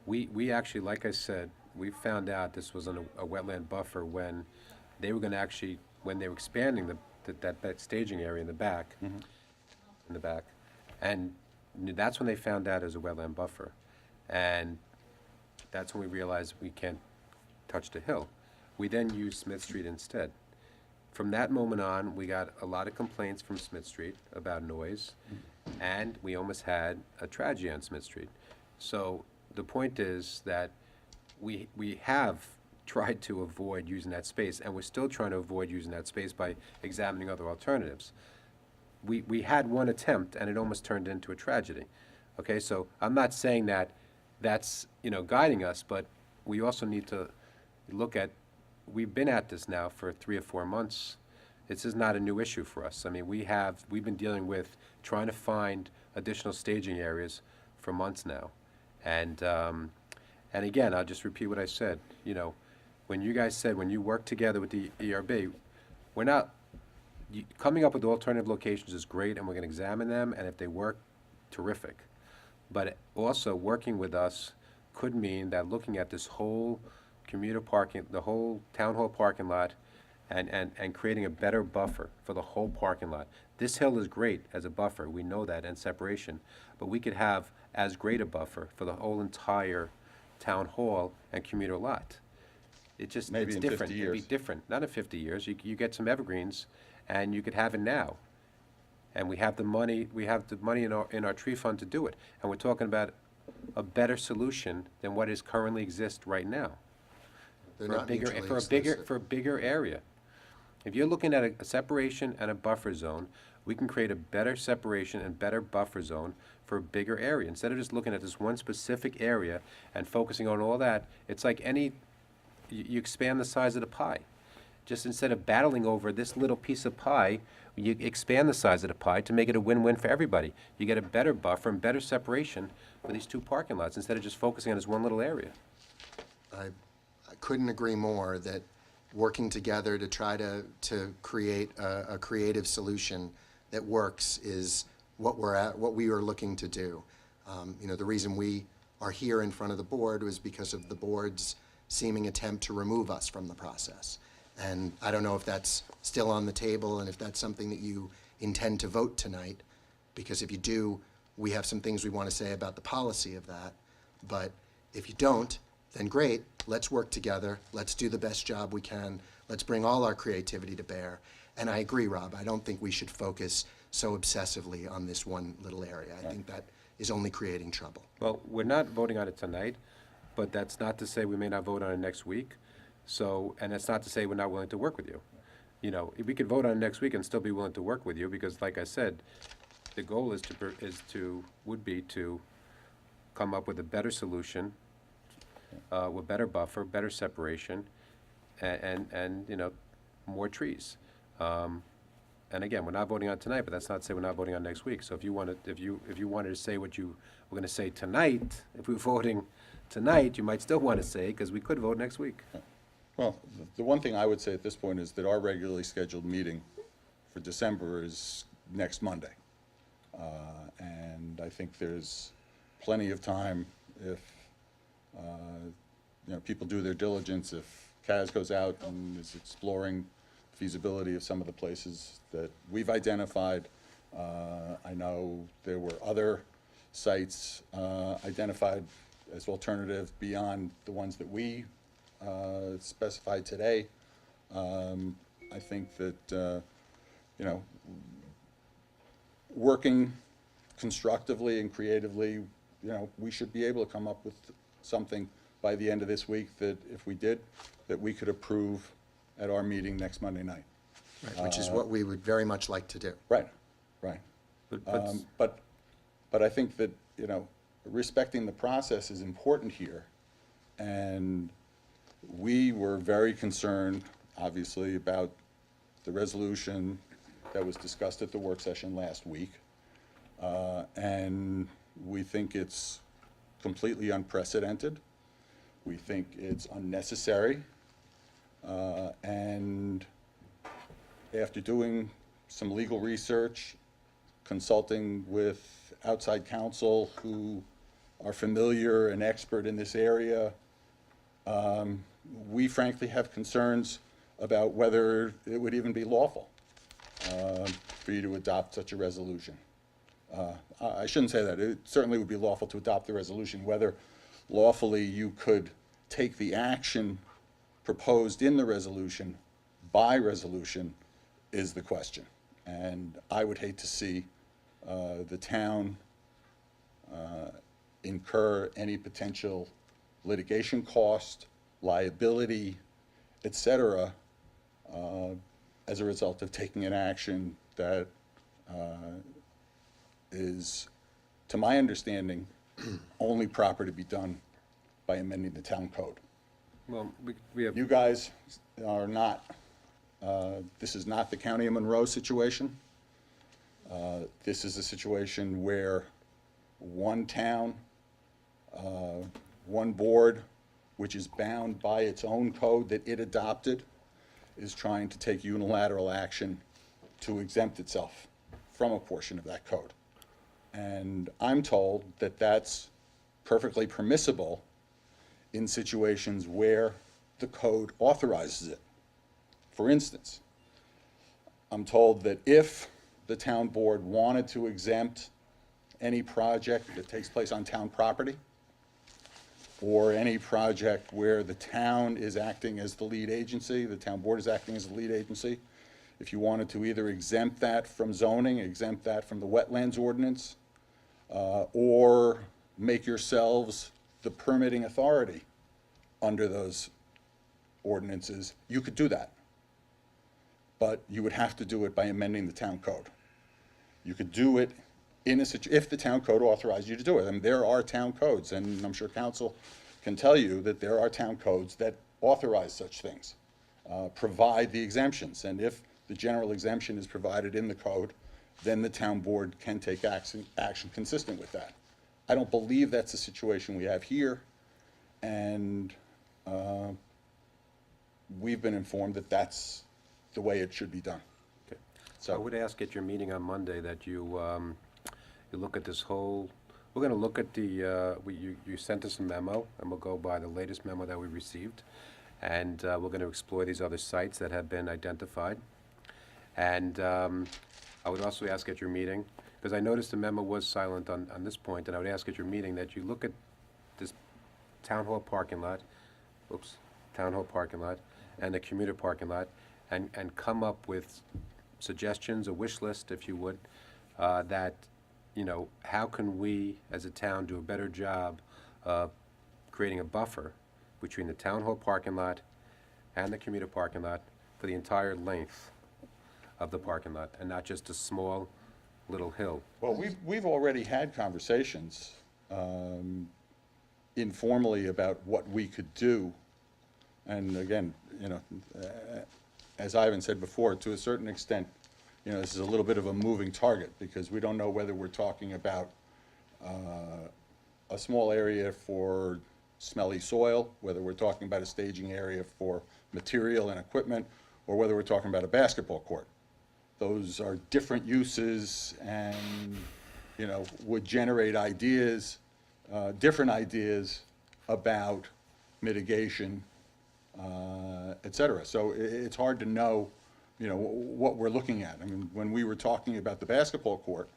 We actually, like I said, we found out this was a wetland buffer when they were gonna actually, when they were expanding that staging area in the back, and that's when they found out it was a wetland buffer. And that's when we realized we can't touch the hill. We then used Smith Street instead. From that moment on, we got a lot of complaints from Smith Street about noise, and we almost had a tragedy on Smith Street. So the point is that we have tried to avoid using that space, and we're still trying to avoid using that space by examining other alternatives. We had one attempt, and it almost turned into a tragedy. Okay, so I'm not saying that that's, guiding us, but we also need to look at, we've been at this now for 3 or 4 months. This is not a new issue for us. I mean, we've been dealing with trying to find additional staging areas for months now. And again, I'll just repeat what I said. When you guys said, when you work together with the ERB, we're not, coming up with alternative locations is great, and we're gonna examine them, and if they work, terrific. But also, working with us could mean that looking at this whole commuter parking, the whole town hall parking lot, and creating a better buffer for the whole parking lot. This hill is great as a buffer, we know that, and separation, but we could have as great a buffer for the whole entire town hall and commuter lot. Maybe It's in 50 different. It'd be years. different, not in 50 years. You get some evergreens, and you could have it now. And we have the money in our tree fund to do it. And we're talking about a better solution than what is currently exists right now. They're For a not bigger, mutually exclusive. for a bigger area. If you're looking at a separation and a buffer zone, we can create a better separation and better buffer zone for a bigger area. Instead of just looking at this one specific area and focusing on all that, it's like you expand the size of the pie. Just instead of battling over this little piece of pie, you expand the size of the pie to make it a win-win for everybody. You get a better buffer and better separation for these 2 parking lots, instead of just focusing on this one little area. I couldn't agree more that working together to try to create a creative solution that works is what we are looking to do. The reason we are here in front of the board was because of the board's seeming attempt to remove us from the process. And I don't know if that's still on the table and if that's something that you intend to vote tonight, because if you do, we have some things we want to say about the policy of that. But if you don't, then great, let's work together, let's do the best job we can, let's bring all our creativity to bear. And I agree, Rob, I don't think we should focus so obsessively on this one little area. I think that is only creating trouble. Well, we're not voting on it tonight, but that's not to say we may not vote on it next week. So, and that's not to say we're not willing to work with you. We could vote on it next week and still be willing to work with you, because like I said, the goal would be to come up with a better solution, with better buffer, better separation, and more trees. And again, we're not voting on tonight, but that's not to say we're not voting on next week. So if you wanted to say what you were gonna say tonight, if we were voting tonight, you might still want to say, because we could vote next week. Well, the one thing I would say at this point is that our regularly scheduled meeting for December is next Monday. And I think there's plenty of time if, people do their diligence, if Kaz goes out and is exploring feasibility of some of the places that we've identified. I know there were other sites identified as alternative beyond the ones that we specified today. I think that, working constructively and creatively, we should be able to come up with something by the end of this week that if we did, that we could approve at our meeting next Monday night. Right, which is what we would very much like to do. Right. But But I think that, respecting the process is important here. And we were very concerned, obviously, about the resolution that was discussed at the work session last week. And we think it's completely unprecedented. We think it's unnecessary. And after doing some legal research, consulting with outside counsel who are familiar and expert in this area, We frankly have concerns about whether it would even be lawful for you to adopt such a resolution. I shouldn't say that. It certainly would be lawful to adopt the resolution. Whether lawfully you could take the action proposed in the resolution by resolution is the question. And I would hate to see the town incur any potential litigation cost, liability, et cetera, as a result of taking an action that is, to my understanding, only proper to be done by amending the town code. Well, we have, You guys are not, this is not the County of Monroe situation. This is a situation where one town, one board, which is bound by its own code that it adopted, is trying to take unilateral action to exempt itself from a portion of that code. And I'm told that that's perfectly permissible in situations where the code authorizes it. For instance, I'm told that if the town board wanted to exempt any project that takes place on town property, or any project where the town is acting as the lead agency, the town board is acting as the lead agency, if you wanted to either exempt that from zoning, exempt that from the wetlands ordinance, or make yourselves the permitting authority under those ordinances, you could do that. But you would have to do it by amending the town code. You could do it in a if the town code authorized you to do it. And there are town codes, and I'm sure council can tell you that there are town codes that authorize such things, provide the exemptions. And if the general exemption is provided in the code, then the town board can take action consistent with that. I don't believe that's the situation we have here, and we've been informed that that's the way it should be done. okay. So- I would ask at your meeting on Monday that you, you look at this whole, we're gonna look at the, you sent us a memo, and we'll go by the latest memo that we received. And we're gonna explore these other sites that have been identified. And I would also ask at your meeting, because I noticed the memo was silent on this point, and I would ask at your meeting that you look at this town hall parking lot, town hall parking lot, and the commuter parking lot, and come up with suggestions, a wish list, if you would, that, you know, how can we, as a town, do a better job of creating a buffer between the town hall parking lot and the commuter parking lot for the entire length of the parking lot, and not just a small little hill. Well, we've already had conversations informally about what we could do. And again, you know, as Ivan said before, to a certain extent, you know, this is a little bit of a moving target, because we don't know whether we're talking about a small area for smelly soil, whether we're talking about a staging area for material and equipment, or whether we're talking about a basketball court. Those are different uses and, you know, would generate ideas, different ideas about mitigation, et cetera. So it's hard to know, you know, what we're looking at. I mean, when we were talking about the basketball court,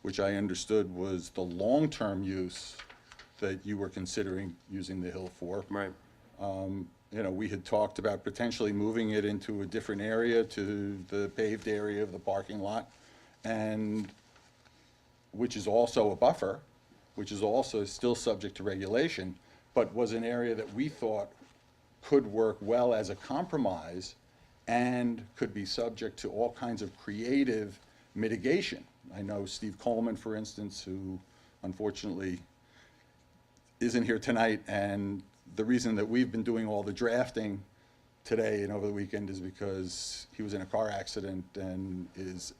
which I understood was the long-term use that you were considering using the hill for. Right. You know, we had talked about potentially moving it into a different area, to the paved area of the parking lot, and which is also a buffer, which is also still subject to regulation, but was an area that we thought could work well as a compromise and could be subject to all kinds of creative mitigation. I know Steve Coleman, for instance, who unfortunately isn't here tonight, and the reason that we've been doing all the drafting today and over the weekend is because he was in a car accident and is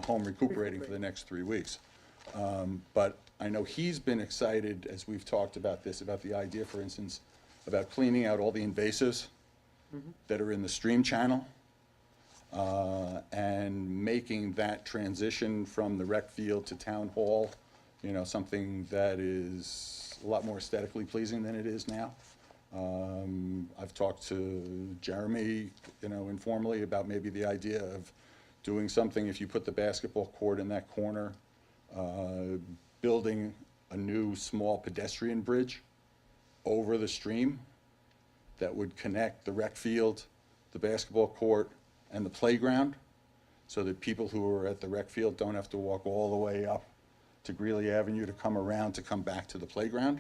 home recuperating for the next 3 weeks. But I know he's been excited, as we've talked about this, about the idea, for instance, about cleaning out all the invasives that are in the stream channel, and making that transition from the rec field to town hall, you know, something that is a lot more aesthetically pleasing than it is now. I've talked to Jeremy, informally about maybe the idea of doing something, if you put the basketball court in that corner, building a new small pedestrian bridge over the stream that would connect the rec field, the basketball court, and the playground, so that people who are at the rec field don't have to walk all the way up to Greeley Avenue to come around to come back to the playground.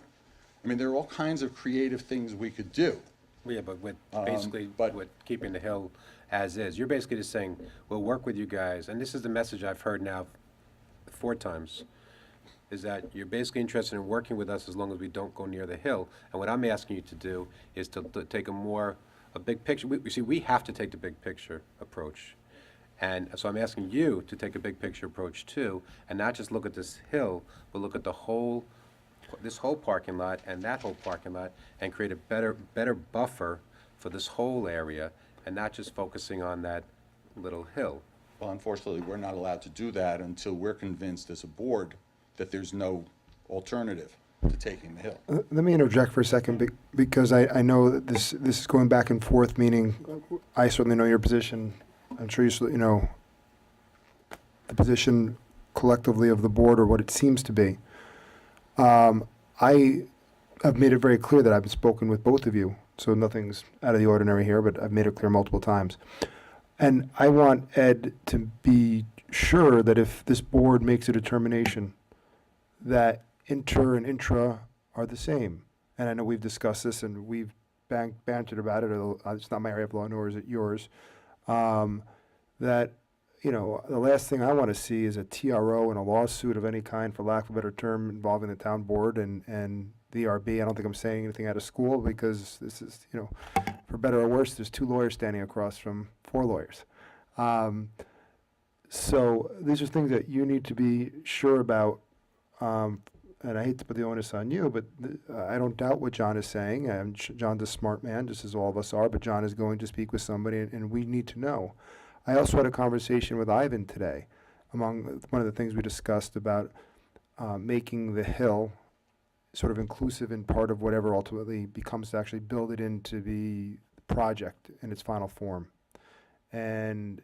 I mean, there are all kinds of creative things we could do. Yeah, but with, basically, but- with keeping the hill as is, you're basically just saying, we'll work with you guys, and this is the message I've heard now 4 times, is that you're basically interested in working with us as long as we don't go near the hill. And what I'm asking you to do is to take a big picture. We have to take the big picture approach. And so I'm asking you to take a big picture approach too, and not just look at this hill, but look at this whole parking lot and that whole parking lot, and create a better buffer for this whole area, and not just focusing on that little hill. Well, unfortunately, we're not allowed to do that until we're convinced as a board that there's no alternative to taking the hill. Let me interject for a second, because I know that this is going back and forth, meaning I certainly know your position. I'm sure you know the position collectively of the board, or what it seems to be. I have made it very clear that I've spoken with both of you, so nothing's out of the ordinary here, but I've made it clear multiple times. And I want Ed to be sure that if this board makes a determination that inter and intra are the same, and I know we've discussed this and we've bantered about it, it's not my area of law, nor is it yours, that, the last thing I want to see is a TRO and a lawsuit of any kind, for lack of a better term, involving the town board and the ERB. I don't think I'm saying anything out of school, because this is, for better or worse, there's 2 lawyers standing across from 4 lawyers. So these are things that you need to be sure about, and I hate to put the onus on you, but I don't doubt what John is saying. John's a smart man, just as all of us are, but John is going to speak with somebody, and we need to know. I also had a conversation with Ivan today, among one of the things we discussed about making the hill sort of inclusive in part of whatever ultimately becomes to actually build it into the project in its final form. And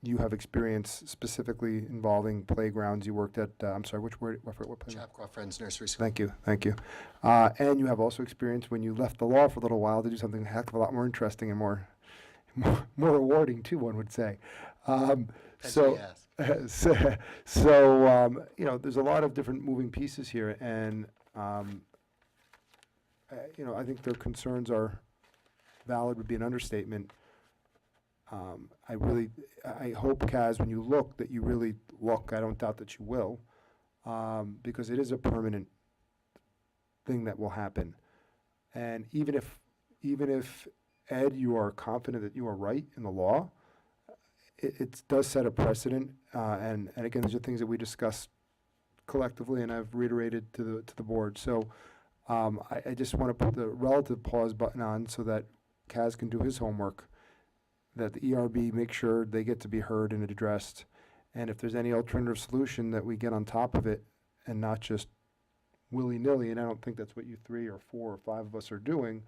you have experience specifically involving playgrounds. You worked at, I'm sorry, what playground? Chappaqua Friends Nursery School. Thank you. And you have also experience when you left the law for a little while to do something a heck of a lot more interesting and more rewarding too, one would say. So there's a lot of different moving pieces here, and I think their concerns are valid, would be an understatement. I hope, Kaz, when you look, that you really look. I don't doubt that you will, because it is a permanent thing that will happen. And even if Ed, you are confident that you are right in the law, it does set a precedent. And again, these are things that we discussed collectively, and I've reiterated to the board. So I just want to put the relative pause button on so that Kaz can do his homework, that the ERB make sure they get to be heard and addressed. And if there's any alternative solution, that we get on top of it and not just willy-nilly, and I don't think that's what you 3 or 4 or 5 of us are doing,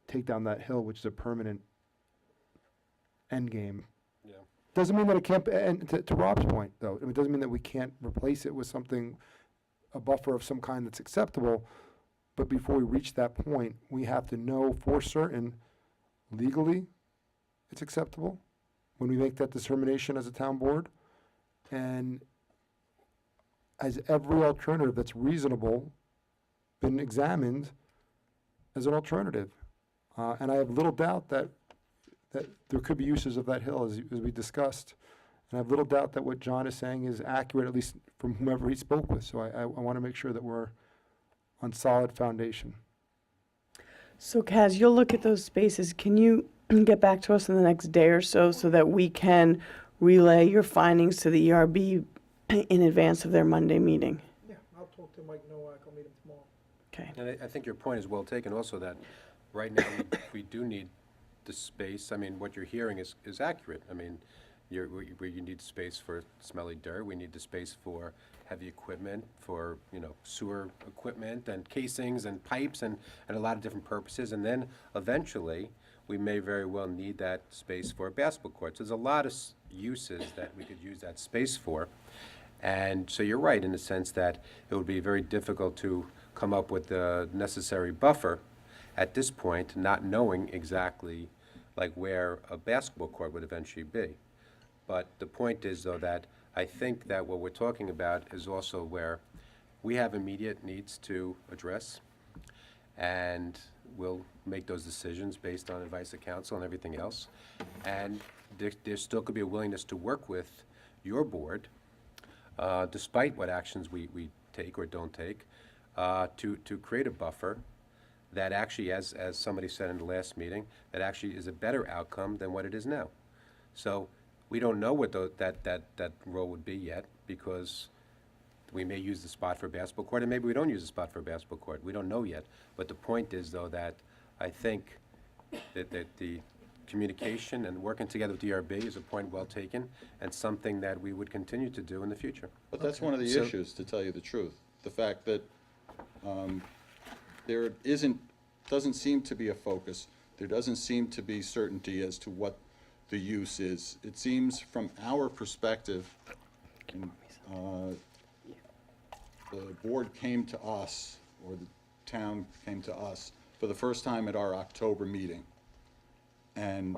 take down that hill, which is a permanent end game. Yeah. Doesn't mean that it can't, and to Rob's point, though, it doesn't mean that we can't replace it with something, a buffer of some kind that's acceptable, but before we reach that point, we have to know for certain, legally, it's acceptable when we make that determination as a town board, and has every alternative that's reasonable been examined as an alternative. And I have little doubt that there could be uses of that hill, as we discussed. And I have little doubt that what John is saying is accurate, at least from whomever he spoke with. So I want to make sure that we're on solid foundation. So Kaz, you'll look at those spaces. Can you get back to us in the next day or so that we can relay your findings to the ERB in advance of their Monday meeting? Yeah, I'll talk to Mike Nowak. I'll meet him tomorrow. Okay. And I think your point is well taken also, that right now we do need the space. I mean, what you're hearing is accurate. I mean, you need space for smelly dirt. We need the space for heavy equipment for, sewer equipment and casings and pipes and a lot of different purposes. And then eventually, we may very well need that space for a basketball court. So there's a lot of uses that we could use that space for. And so you're right in the sense that it would be very difficult to come up with the necessary buffer at this point, not knowing exactly like where a basketball court would eventually be. But the point is, though, that I think that what we're talking about is also where we have immediate needs to address, and we'll make those decisions based on advice of counsel and everything else. And there still could be a willingness to work with your board, despite what actions we take or don't take, to create a buffer that actually, as somebody said in the last meeting, that actually is a better outcome than what it is now. So we don't know what that role would be yet, because we may use the spot for a basketball court, and maybe we don't use the spot for a basketball court. We don't know yet. But the point is, though, that I think that the communication and working together with DRB is a point well taken, and something that we would continue to do in the future. But that's one of the issues, to tell you the truth. The fact that there doesn't seem to be a focus. There doesn't seem to be certainty as to what the use is. It seems from our perspective, and, the board came to us, or the town came to us, for the first time at our October meeting. And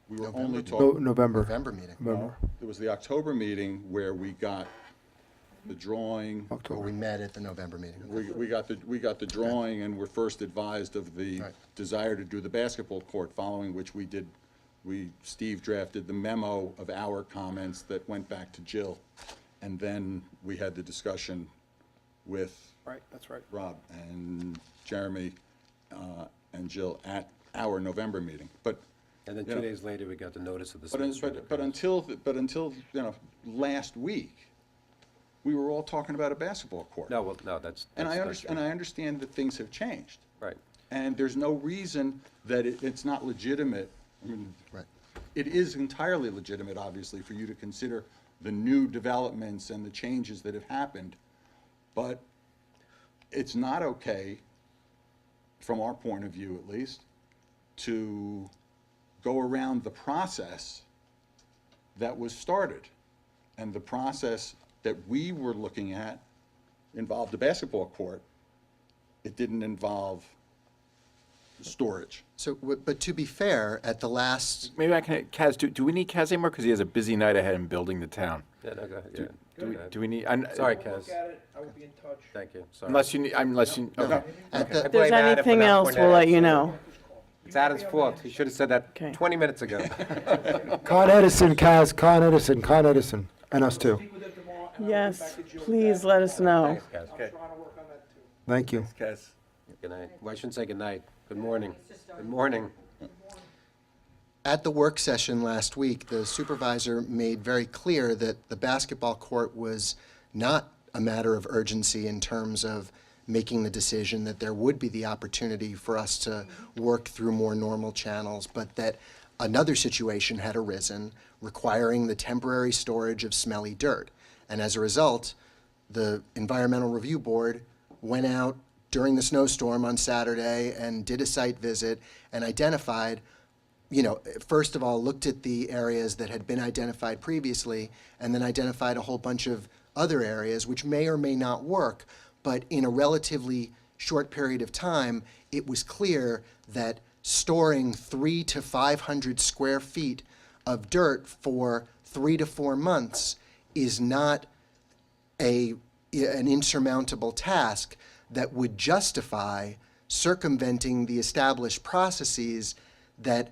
we were only talking. November. November meeting. November. It was the October meeting where we got the drawing. Or we met at the November meeting. We got the drawing, and were first advised of the Right. desire to do the basketball court, following which Steve drafted the memo of our comments that went back to Jill. And then we had the discussion with Right, that's right. Rob and Jeremy and Jill at our November meeting. But And then Yeah. 2 days later, we got the notice of the But, Smith but, Street but appeals. until, last week, we were all talking about a basketball court. No, well, no, that's And I that's true. understand that things have changed. Right. And there's no reason that it's not legitimate. I mean, Right. it is entirely legitimate, obviously, for you to consider the new developments and the changes that have happened. But it's not okay, from our point of view at least, to go around the process that was started. And the process that we were looking at involved a basketball court. It didn't involve storage. So, but to be fair, at the last, Maybe I can, Kaz, do we need Kaz anymore? Because he has a busy night ahead in building the town. Yeah, no, go ahead, yeah. Do we need? Sorry, Kaz. I will be in touch. Thank you, sorry. Unless you need, okay. at I the, If there's blame Adam for anything not else, pointing we'll that let out. you know. It's Adam's fault. He should have said that Okay. 20 minutes ago. Con Edison, Kaz, Con Edison, and us too. Yes, please let us know. Thanks, guys. Thank you. Kaz. Good night. Well, I shouldn't say good night. Good morning. Good morning. at the work session last week, the supervisor made very clear that the basketball court was not a matter of urgency in terms of making the decision, that there would be the opportunity for us to work through more normal channels, but that another situation had arisen requiring the temporary storage of smelly dirt. And as a result, the Environmental Review Board went out during the snowstorm on Saturday and did a site visit and identified, first of all, looked at the areas that had been identified previously, and then identified a whole bunch of other areas which may or may not work, but in a relatively short period of time, it was clear that storing 300 to 500 square feet of dirt for 3 to 4 months is not an insurmountable task that would justify circumventing the established processes that,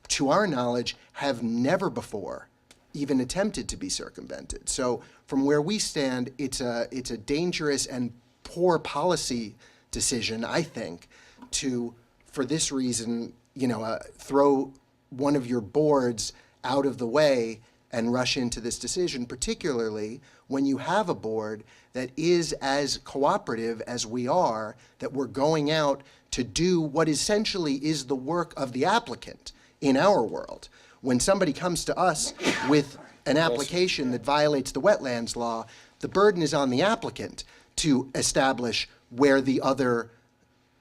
to our knowledge, have never before even attempted to be circumvented. So from where we stand, it's a dangerous and poor policy decision, I think, to, for this reason, throw one of your boards out of the way and rush into this decision, particularly when you have a board that is as cooperative as we are, that we're going out to do what essentially is the work of the applicant in our world. When somebody comes to us with an application that violates the wetlands law, The burden is on the applicant to establish where the other,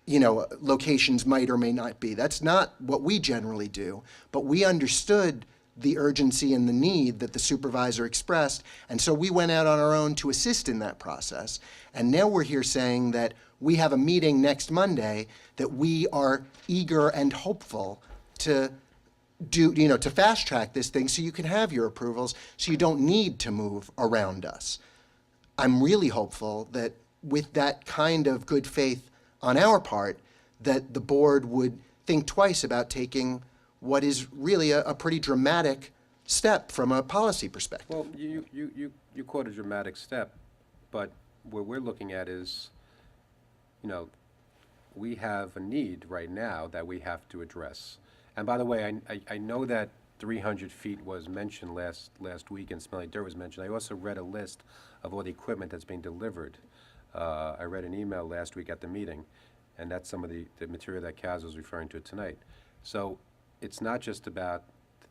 locations might or may not be. That's not what we generally do, but we understood the urgency and the need that the supervisor expressed, and so we went out on our own to assist in that process. And now we're here saying that we have a meeting next Monday that we are eager and hopeful to to fast track this thing so you can have your approvals, so you don't need to move around us. I'm really hopeful that with that kind of good faith on our part, that the board would think twice about taking what is really a pretty dramatic step from a policy perspective. Well, you quote a dramatic step, but what we're looking at is, we have a need right now that we have to address. And by the way, I know that 300 feet was mentioned last week, and smelly dirt was mentioned. I also read a list of all the equipment that's being delivered. I read an email last week at the meeting, and that's some of the material that Kaz was referring to tonight. So it's not just about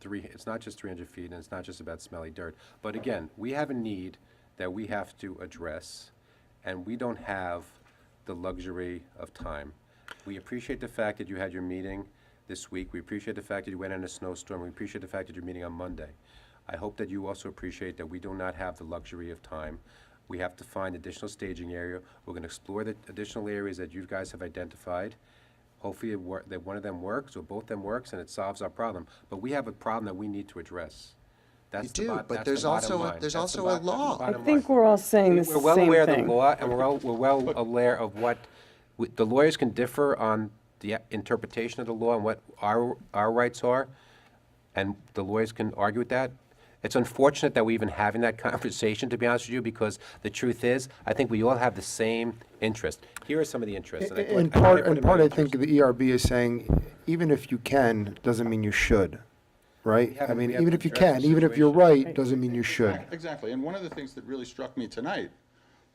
it's not just 300 feet, and it's not just about smelly dirt. But again, we have a need that we have to address, and we don't have the luxury of time. We appreciate the fact that you had your meeting this week. We appreciate the fact that you went in a snowstorm. We appreciate the fact that you're meeting on Monday. I hope that you also appreciate that we do not have the luxury of time. We have to find additional staging area. We're going to explore the additional areas that you guys have identified. Hopefully that one of them works or both of them works and it solves our problem. But we have a problem that we need to address. That's You do, that's but the there's bottom also line. there's That's the also a bottom- that's the law. I bottom think line. we're all saying the We're well same aware of the thing. law, and we're well aware of what, the lawyers can differ on the interpretation of the law and what our rights are, and the lawyers can argue with that. It's unfortunate that we're even having that conversation, to be honest with you, because the truth is, I think we all have the same interest. Here are some of the interests. and I put- In I put part, in in my part, I interest. think the ERB is saying, even if you can, doesn't mean you should, right? We haven't- I mean, we haven't even if you addressed can, the even if you're situation. right, doesn't mean you should. Exactly, and one of the things that really struck me tonight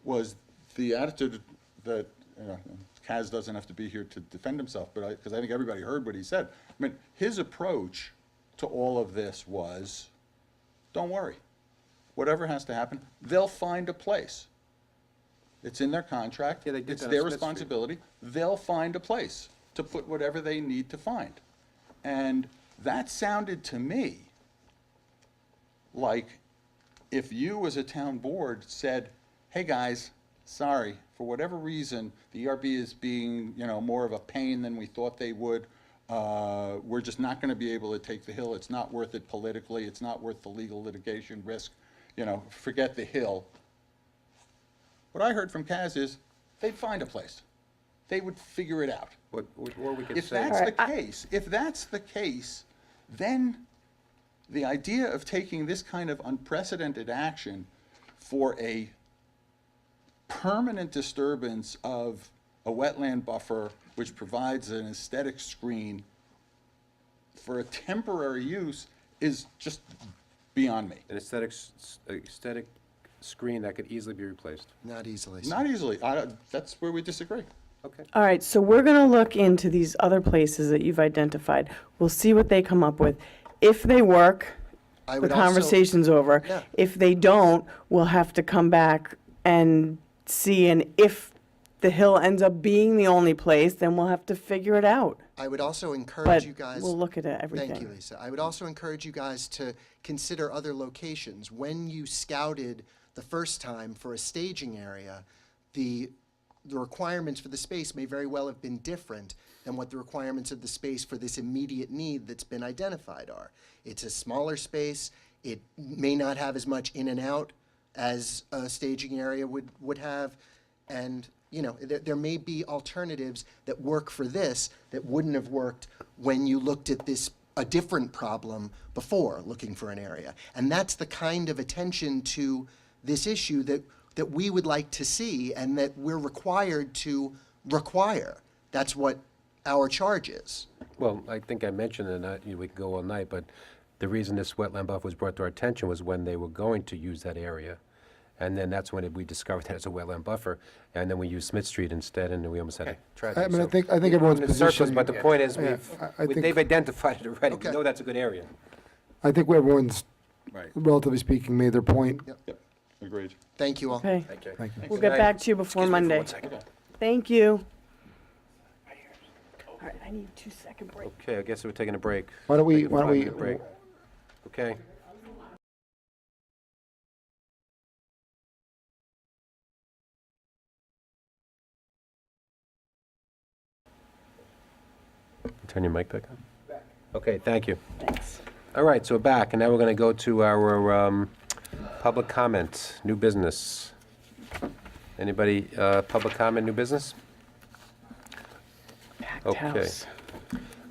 was the attitude that, Kaz doesn't have to be here to defend himself, but because I think everybody heard what he said. I mean, his approach to all of this was, don't worry. Whatever has to happen, they'll find a place. It's in their contract. Yeah, they did It's that on their Smith Street. responsibility. They'll find a place to put whatever they need to find. And that sounded to me like if you as a town board said, hey, guys, sorry, for whatever reason, the ERB is being, more of a pain than we thought they would. We're just not going to be able to take the hill. It's not worth it politically. It's not worth the legal litigation risk. Forget the hill. What I heard from Kaz is they'd find a place. They would figure it out. Or we could If say. that's the case, then the idea of taking this kind of unprecedented action for a permanent disturbance of a wetland buffer, which provides an aesthetic screen for a temporary use, is just beyond me. An aesthetic screen that could easily be replaced. Not easily. Not easily. That's where we disagree. Okay. All right, so we're going to look into these other places that you've identified. We'll see what they come up with. If they work, I the would also- conversation's over. Yeah. If they don't, we'll have to come back and see, and if the hill ends up being the only place, then we'll have to figure it out. I would also encourage But you guys. we'll look at everything. Thank you, Lisa. I would also encourage you guys to consider other locations. When you scouted the first time for a staging area, the requirements for the space may very well have been different than what the requirements of the space for this immediate need that's been identified are. It's a smaller space. It may not have as much in and out as a staging area would have. And, there may be alternatives that work for this that wouldn't have worked when you looked at a different problem before looking for an area. And that's the kind of attention to this issue that we would like to see and that we're required to require. That's what our charge is. Well, I think I mentioned, and we could go all night, but the reason this wetland buffer was brought to our attention was when they were going to use that area. And then that's when we discovered that it's a wetland buffer, and then we used Smith Street instead, and we almost had a tragedy. I mean, I So think everyone's we're in circles, position. But the point is, Yeah, I think- they've identified it already. We Okay. know that's a good area. I think everyone's, Right. relatively speaking, made their point. Yep. Agreed. Thank you all. Okay, Thank you. Thank you. we'll get back to you before Monday. Thank you. All right, I need a 2-second break. Okay, I guess we're taking a break. Why don't we, Taking a why don't we, 5-minute break. Okay. Turn your mic back on. Okay, thank you. Thanks. All right, so we're back, and now we're going to go to our public comment, new business. Anybody, public comment, new business? Packed Okay. house.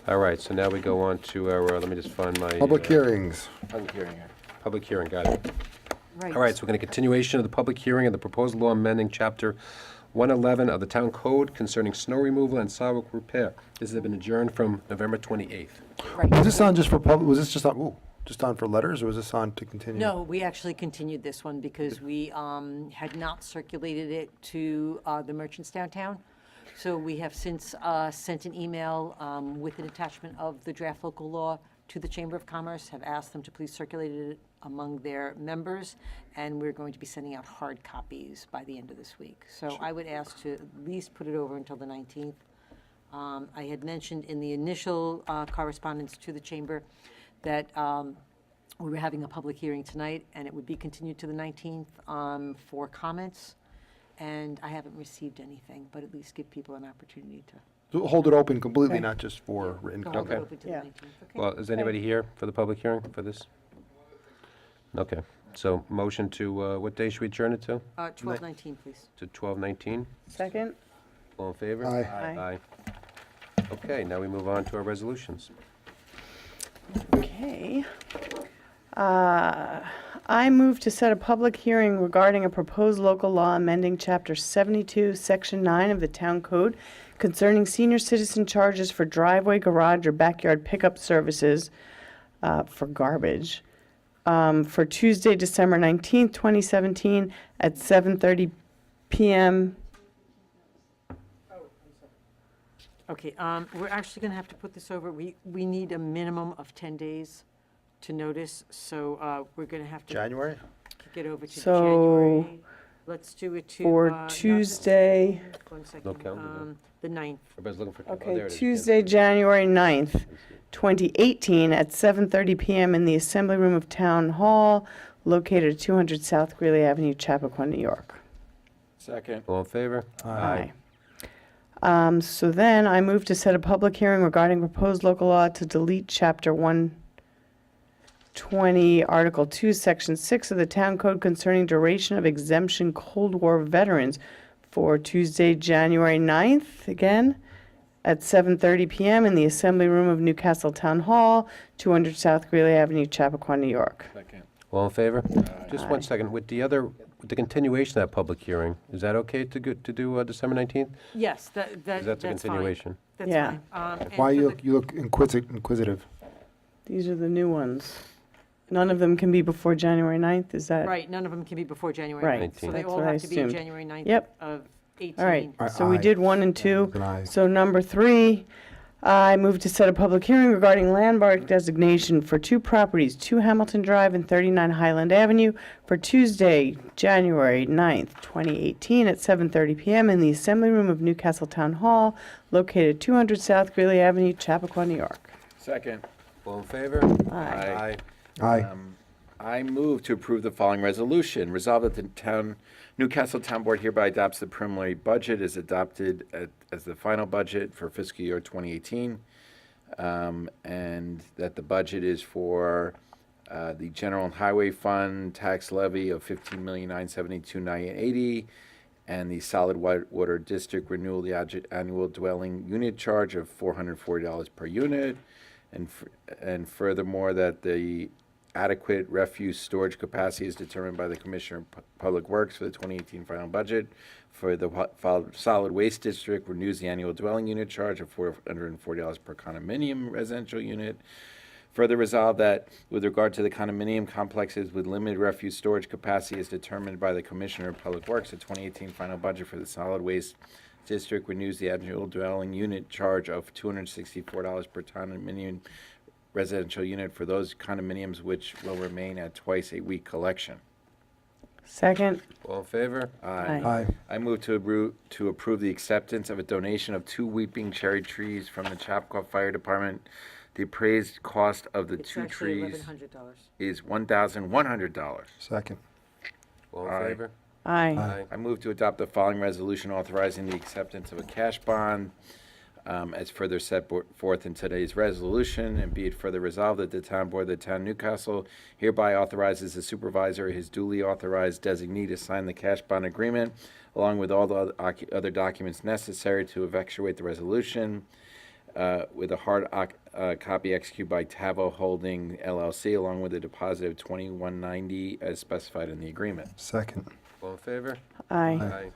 All right, so now we go on to our, let me just find my. public hearings. Public hearing. Public hearing, got it. All right, so we're going to continuation of the public hearing of the proposed law amending Chapter 111 of the Town Code concerning snow removal and sidewalk repair. This has been adjourned from November 28th. Was this on just for public, was this just on, just on for letters, or was this on to continue? No, we actually continued this one because we had not circulated it to the merchants downtown. So we have since sent an email with an attachment of the draft local law to the Chamber of Commerce, have asked them to please circulate it among their members, and we're going to be sending out hard copies by the end of this week. So I would ask to at least put it over until the 19th. I had mentioned in the initial correspondence to the Chamber that we were having a public hearing tonight, and it would be continued to the 19th for comments. And I haven't received anything, but at least give people an opportunity to So hold it open completely, Okay. not just for written go hold it Okay. open to the Yeah. 19th. Okay. Well, is anybody here for the public hearing for this? Okay, so motion to, what day should we adjourn it to? 12:19, please. To 12:19? Second? All in favor? Aye. Aye. Okay, now we move on to our resolutions. Okay. I move to set a public hearing regarding a proposed local law amending Chapter 72, Section 9 of the Town Code concerning senior citizen charges for driveway, garage, or backyard pickup services for garbage for Tuesday, December 19th, 2017 at 7:30 PM. Okay, we're actually going to have to put this over. We need a minimum of 10 days to notice, so we're going to have to January? kick it over to So, January. Let's do it to. For not- Tuesday, 1 second. No calendar, no. The 9th. Everybody's looking for. oh, there okay, it is. Tuesday, January 9th, 2018 at 7:30 PM in the Assembly Room of Town Hall, located at 200 South Greeley Avenue, Chappaqua, New York. Second. All in favor? Aye. So then I move to set a public hearing regarding proposed local law to delete Chapter 120, Article 2, Section 6 of the Town Code concerning duration of exemption Cold War veterans for Tuesday, January 9th, again, at 7:30 PM in the Assembly Room of Newcastle Town Hall, 200 South Greeley Avenue, Chappaqua, New York. Second. All in favor? Just Aye. 1 second, with the continuation of that public hearing, is that okay to do December 19th? Yes, Because that's that's a fine. continuation. That's Yeah. fine. And Why for you the- look inquisitive? These are the new ones. None of them can be before January 9th, is that? Right, none of them can be before January Right, 9th. So they that's all what I have to be assumed. January 9th Yep. of 18. All right, so we Aye. did 1 and 2. An aye. So number 3, I move to set a public hearing regarding landmark designation for 2 properties, 2 Hamilton Drive and 39 Highland Avenue, for Tuesday, January 9th, 2018, at 7:30 PM in the Assembly Room of Newcastle Town Hall, located 200 South Greeley Avenue, Chappaqua, New York. Second. All in favor? Aye. Aye. I move to approve the following resolution. Resolved that the Newcastle Town Board hereby adopts the preliminary budget as adopted as the final budget for fiscal year 2018. And that the budget is for the General and Highway Fund tax levy of $15,972,980, and the Solid Water District Renewal, the annual dwelling unit charge of $440 per unit. And furthermore, that the adequate refuse storage capacity is determined by the Commissioner of Public Works for the 2018 final budget. For the Solid Waste District, renews the annual dwelling unit charge of $440 per condominium residential unit. Further resolved that with regard to the condominium complexes with limited refuse storage capacity is determined by the Commissioner of Public Works, the 2018 final budget for the Solid Waste District renews the annual dwelling unit charge of $264 per condominium residential unit for those condominiums which will remain at twice a week collection. Second. All in favor? Aye. I move to approve the acceptance of a donation of 2 weeping cherry trees from the Chapua Fire Department. The appraised cost of the It's 2 actually trees $1,100. is $1,100. Second. All in Aye. favor? Aye. I move to adopt the following resolution authorizing the acceptance of a cash bond as further set forth in today's resolution, and be it further resolved that the town board of the town of Newcastle hereby authorizes the supervisor or his duly authorized designee to sign the cash bond agreement along with all the other documents necessary to effectuate the resolution with a hard copy executed by Tavo Holding LLC along with a deposit of $21.90 as specified in the agreement. Second. All in favor? Aye.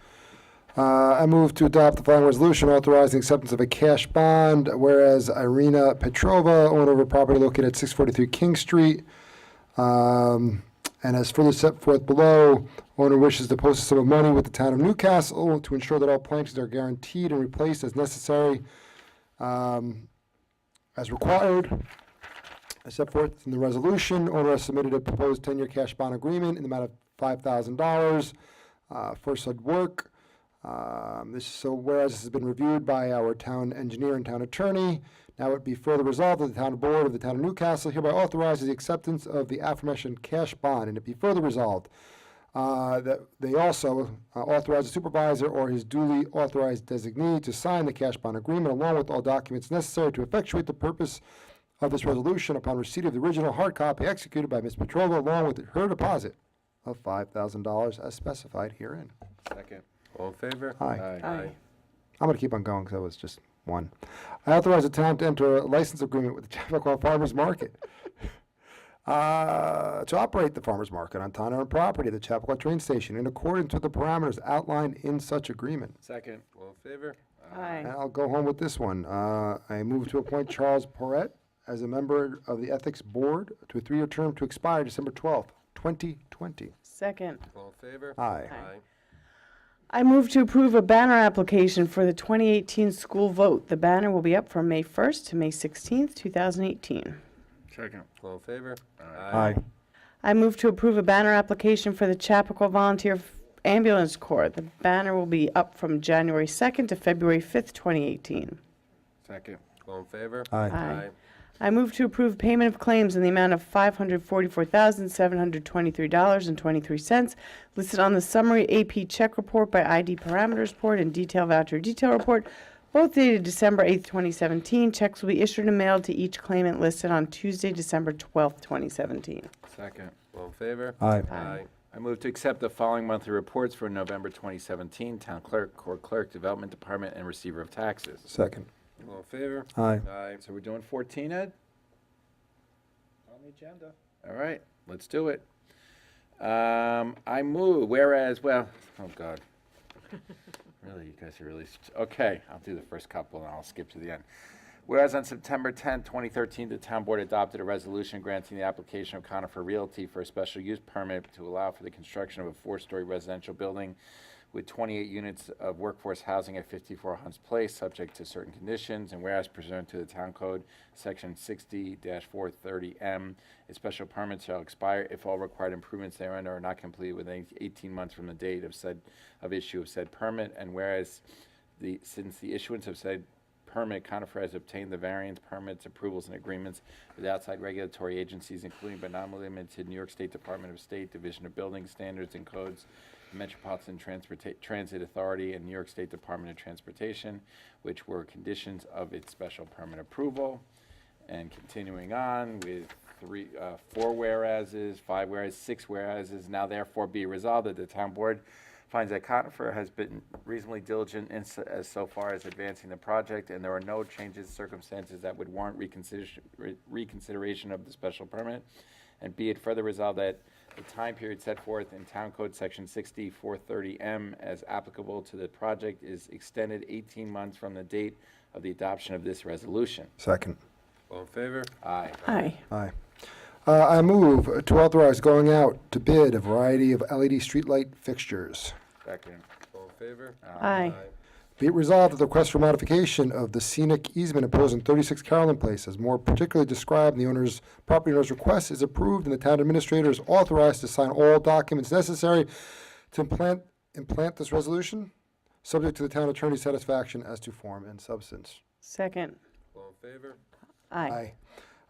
I move to adopt the following resolution authorizing acceptance of a cash bond, whereas Irina Petrova, owner of a property located at 643 King Street, and as further set forth below, owner wishes to post a sum of money with the town of Newcastle to ensure that all plantings are guaranteed and replaced as necessary, as required. As set forth in the resolution, owner has submitted a proposed 10-year cash bond agreement in the amount of $5,000 for said work. Whereas this has been reviewed by our town engineer and town attorney, now it be further resolved that the town board of the town of Newcastle hereby authorizes the acceptance of the aforementioned cash bond, and it be further resolved that they also authorize the supervisor or his duly authorized designee to sign the cash bond agreement along with all documents necessary to effectuate the purpose of this resolution upon receipt of the original hard copy executed by Ms. Petrova along with her deposit of $5,000 as specified herein. Second. All in favor? Aye. Aye. I'm going to keep on going because that was just one. I authorize the town to enter a license agreement with the Chappaqua Farmers Market to operate the farmers market on town-owned property at the Chappaqua train station in accordance with the parameters outlined in such agreement. Second. All in favor? Aye. And I'll go home with this one. I move to appoint Charles Porrett as a member of the Ethics Board to a 3-year term to expire December 12th, 2020. Second. All in favor? Aye. I move to approve a banner application for the 2018 school vote. The banner will be up from May 1st to May 16th, 2018. Second. All in favor? Aye. I move to approve a banner application for the Chappaqua Volunteer Ambulance Corps. The banner will be up from January 2nd to February 5th, 2018. Second. All in favor? Aye. I move to approve payment of claims in the amount of $544,723.23 listed on the summary AP check report by ID parameters report and detail voucher detail report, both dated December 8th, 2017. Checks will be issued and mailed to each claimant listed on Tuesday, December 12th, 2017. Second. All in favor? Aye. Aye. I move to accept the following monthly reports for November 2017, Town Clerk, Court Clerk, Development Department, and Receiver of Taxes. Second. All in favor? Aye. Aye. So we're doing 14, Ed? On the agenda. All right, let's do it. I move, whereas, well, oh, God. Really, you guys are really, okay, I'll do the first couple and I'll skip to the end. Whereas on September 10, 2013, the town board adopted a resolution granting the application of Conifer Realty for a special use permit to allow for the construction of a 4-story residential building with 28 units of workforce housing at 54 Hunts Place, subject to certain conditions, and whereas pursuant to the Town Code, Section 60-430M, a special permit shall expire if all required improvements therein are not completed within 18 months from the date of issue of said permit, and whereas since the issuance of said permit, Conifer has obtained the variance permits, approvals, and agreements with outside regulatory agencies, including but not limited to New York State Department of State, Division of Building Standards and Codes, Metropolitan Transit Authority, and New York State Department of Transportation, which were conditions of its special permit approval. And continuing on with 4 whereases, 5 whereas, 6 whereases, now therefore be resolved that the town board finds that Conifer has been reasonably diligent as so far as advancing the project, and there are no changes, circumstances that would warrant reconsideration of the special permit. And be it further resolved that the time period set forth in Town Code Section 60-430M as applicable to the project is extended 18 months from the date of the adoption of this resolution. Second. All in favor? Aye. Aye. Aye. I move to authorize going out to bid a variety of LED streetlight fixtures. Second. All in favor? Aye. Be it resolved that the request for modification of the scenic easement imposed on 36 Carolyn Place, as more particularly described in the property owner's request, is approved, and the town administrator is authorized to sign all documents necessary to implant this resolution, subject to the town attorney's satisfaction as to form and substance. Second. All in favor? Aye.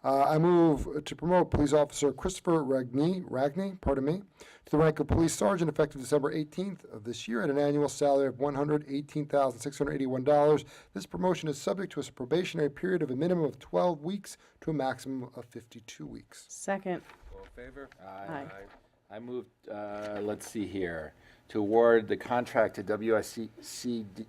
I move to promote Police Officer Christopher Ragney, to the rank of Police Sergeant effective December 18th of this year at an annual salary of $118,681. This promotion is subject to a probationary period of a minimum of 12 weeks to a maximum of 52 weeks. Second. All in favor? Aye. I moved, let's see here, to award the contract to WSCD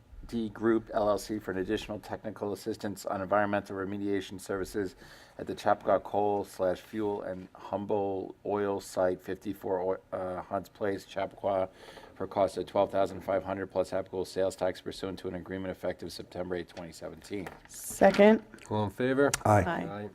Group LLC for an additional technical assistance on environmental remediation services at the Chappaqua Coal/Fuel and Humble Oil Site, 54 Hunts Place, Chappaqua, for a cost of $12,500 plus applicable sales tax pursuant to an agreement effective September 8, 2017. Second. All in favor? Aye.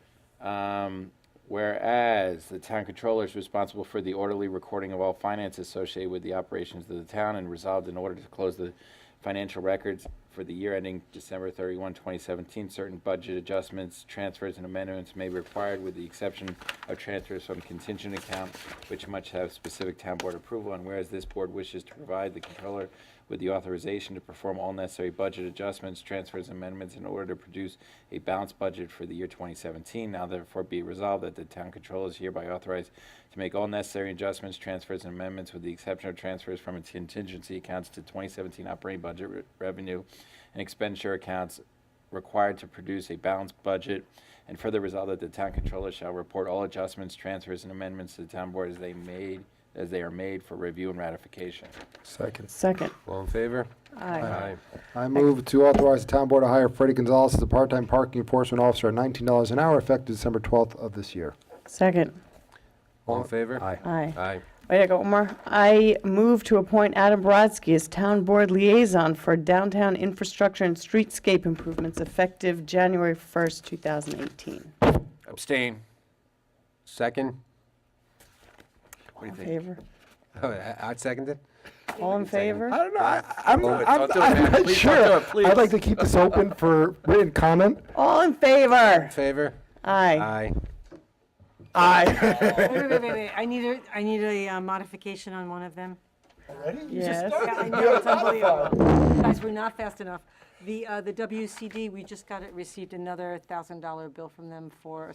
Whereas the town controller is responsible for the orderly recording of all finances associated with the operations of the town, and resolved in order to close the financial records for the year ending December 31, 2017, certain budget adjustments, transfers, and amendments may be required with the exception of transfers from contingent account, which must have specific town board approval. And whereas this board wishes to provide the controller with the authorization to perform all necessary budget adjustments, transfers, and amendments in order to produce a balanced budget for the year 2017. Now therefore be resolved that the town controller is hereby authorized to make all necessary adjustments, transfers, and amendments with the exception of transfers from its contingency accounts to 2017 operating budget revenue and expenditure accounts required to produce a balanced budget. And further resolved that the town controller shall report all adjustments, transfers, and amendments to the town board as they are made for review and ratification. Second. Second. All in favor? Aye. I move to authorize the town board to hire Freddie Gonzalez as a part-time parking enforcement officer at $19 an hour effective December 12th of this year. Second. All in favor? Aye. Aye. Aye. Wait, I got one more. I move to appoint Adam Brodsky as Town Board Liaison for downtown infrastructure and streetscape improvements effective January 1st, 2018. Abstain. Second? What do you In think? favor? Oh, I'd second it. All in favor? I don't know, I'm Don't do it, man. not Please sure. don't do it, please. I'd like to keep this open for written comment. All in favor? Favor? Aye. Aye. Aye. Wait. I need a modification on one of them. Yes. Yeah, I know, it's unbelievable. Guys, we're not fast enough. The WCD, we just received another $1,000 bill from them for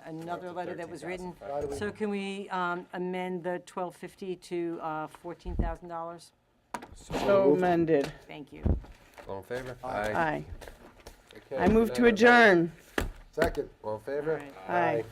another letter that was written. So can we amend the $1,250 to $14,000? So amended. Thank you. All in favor? Aye. Okay, I move good to night, everybody. adjourn. Second. All in favor? All right. Aye.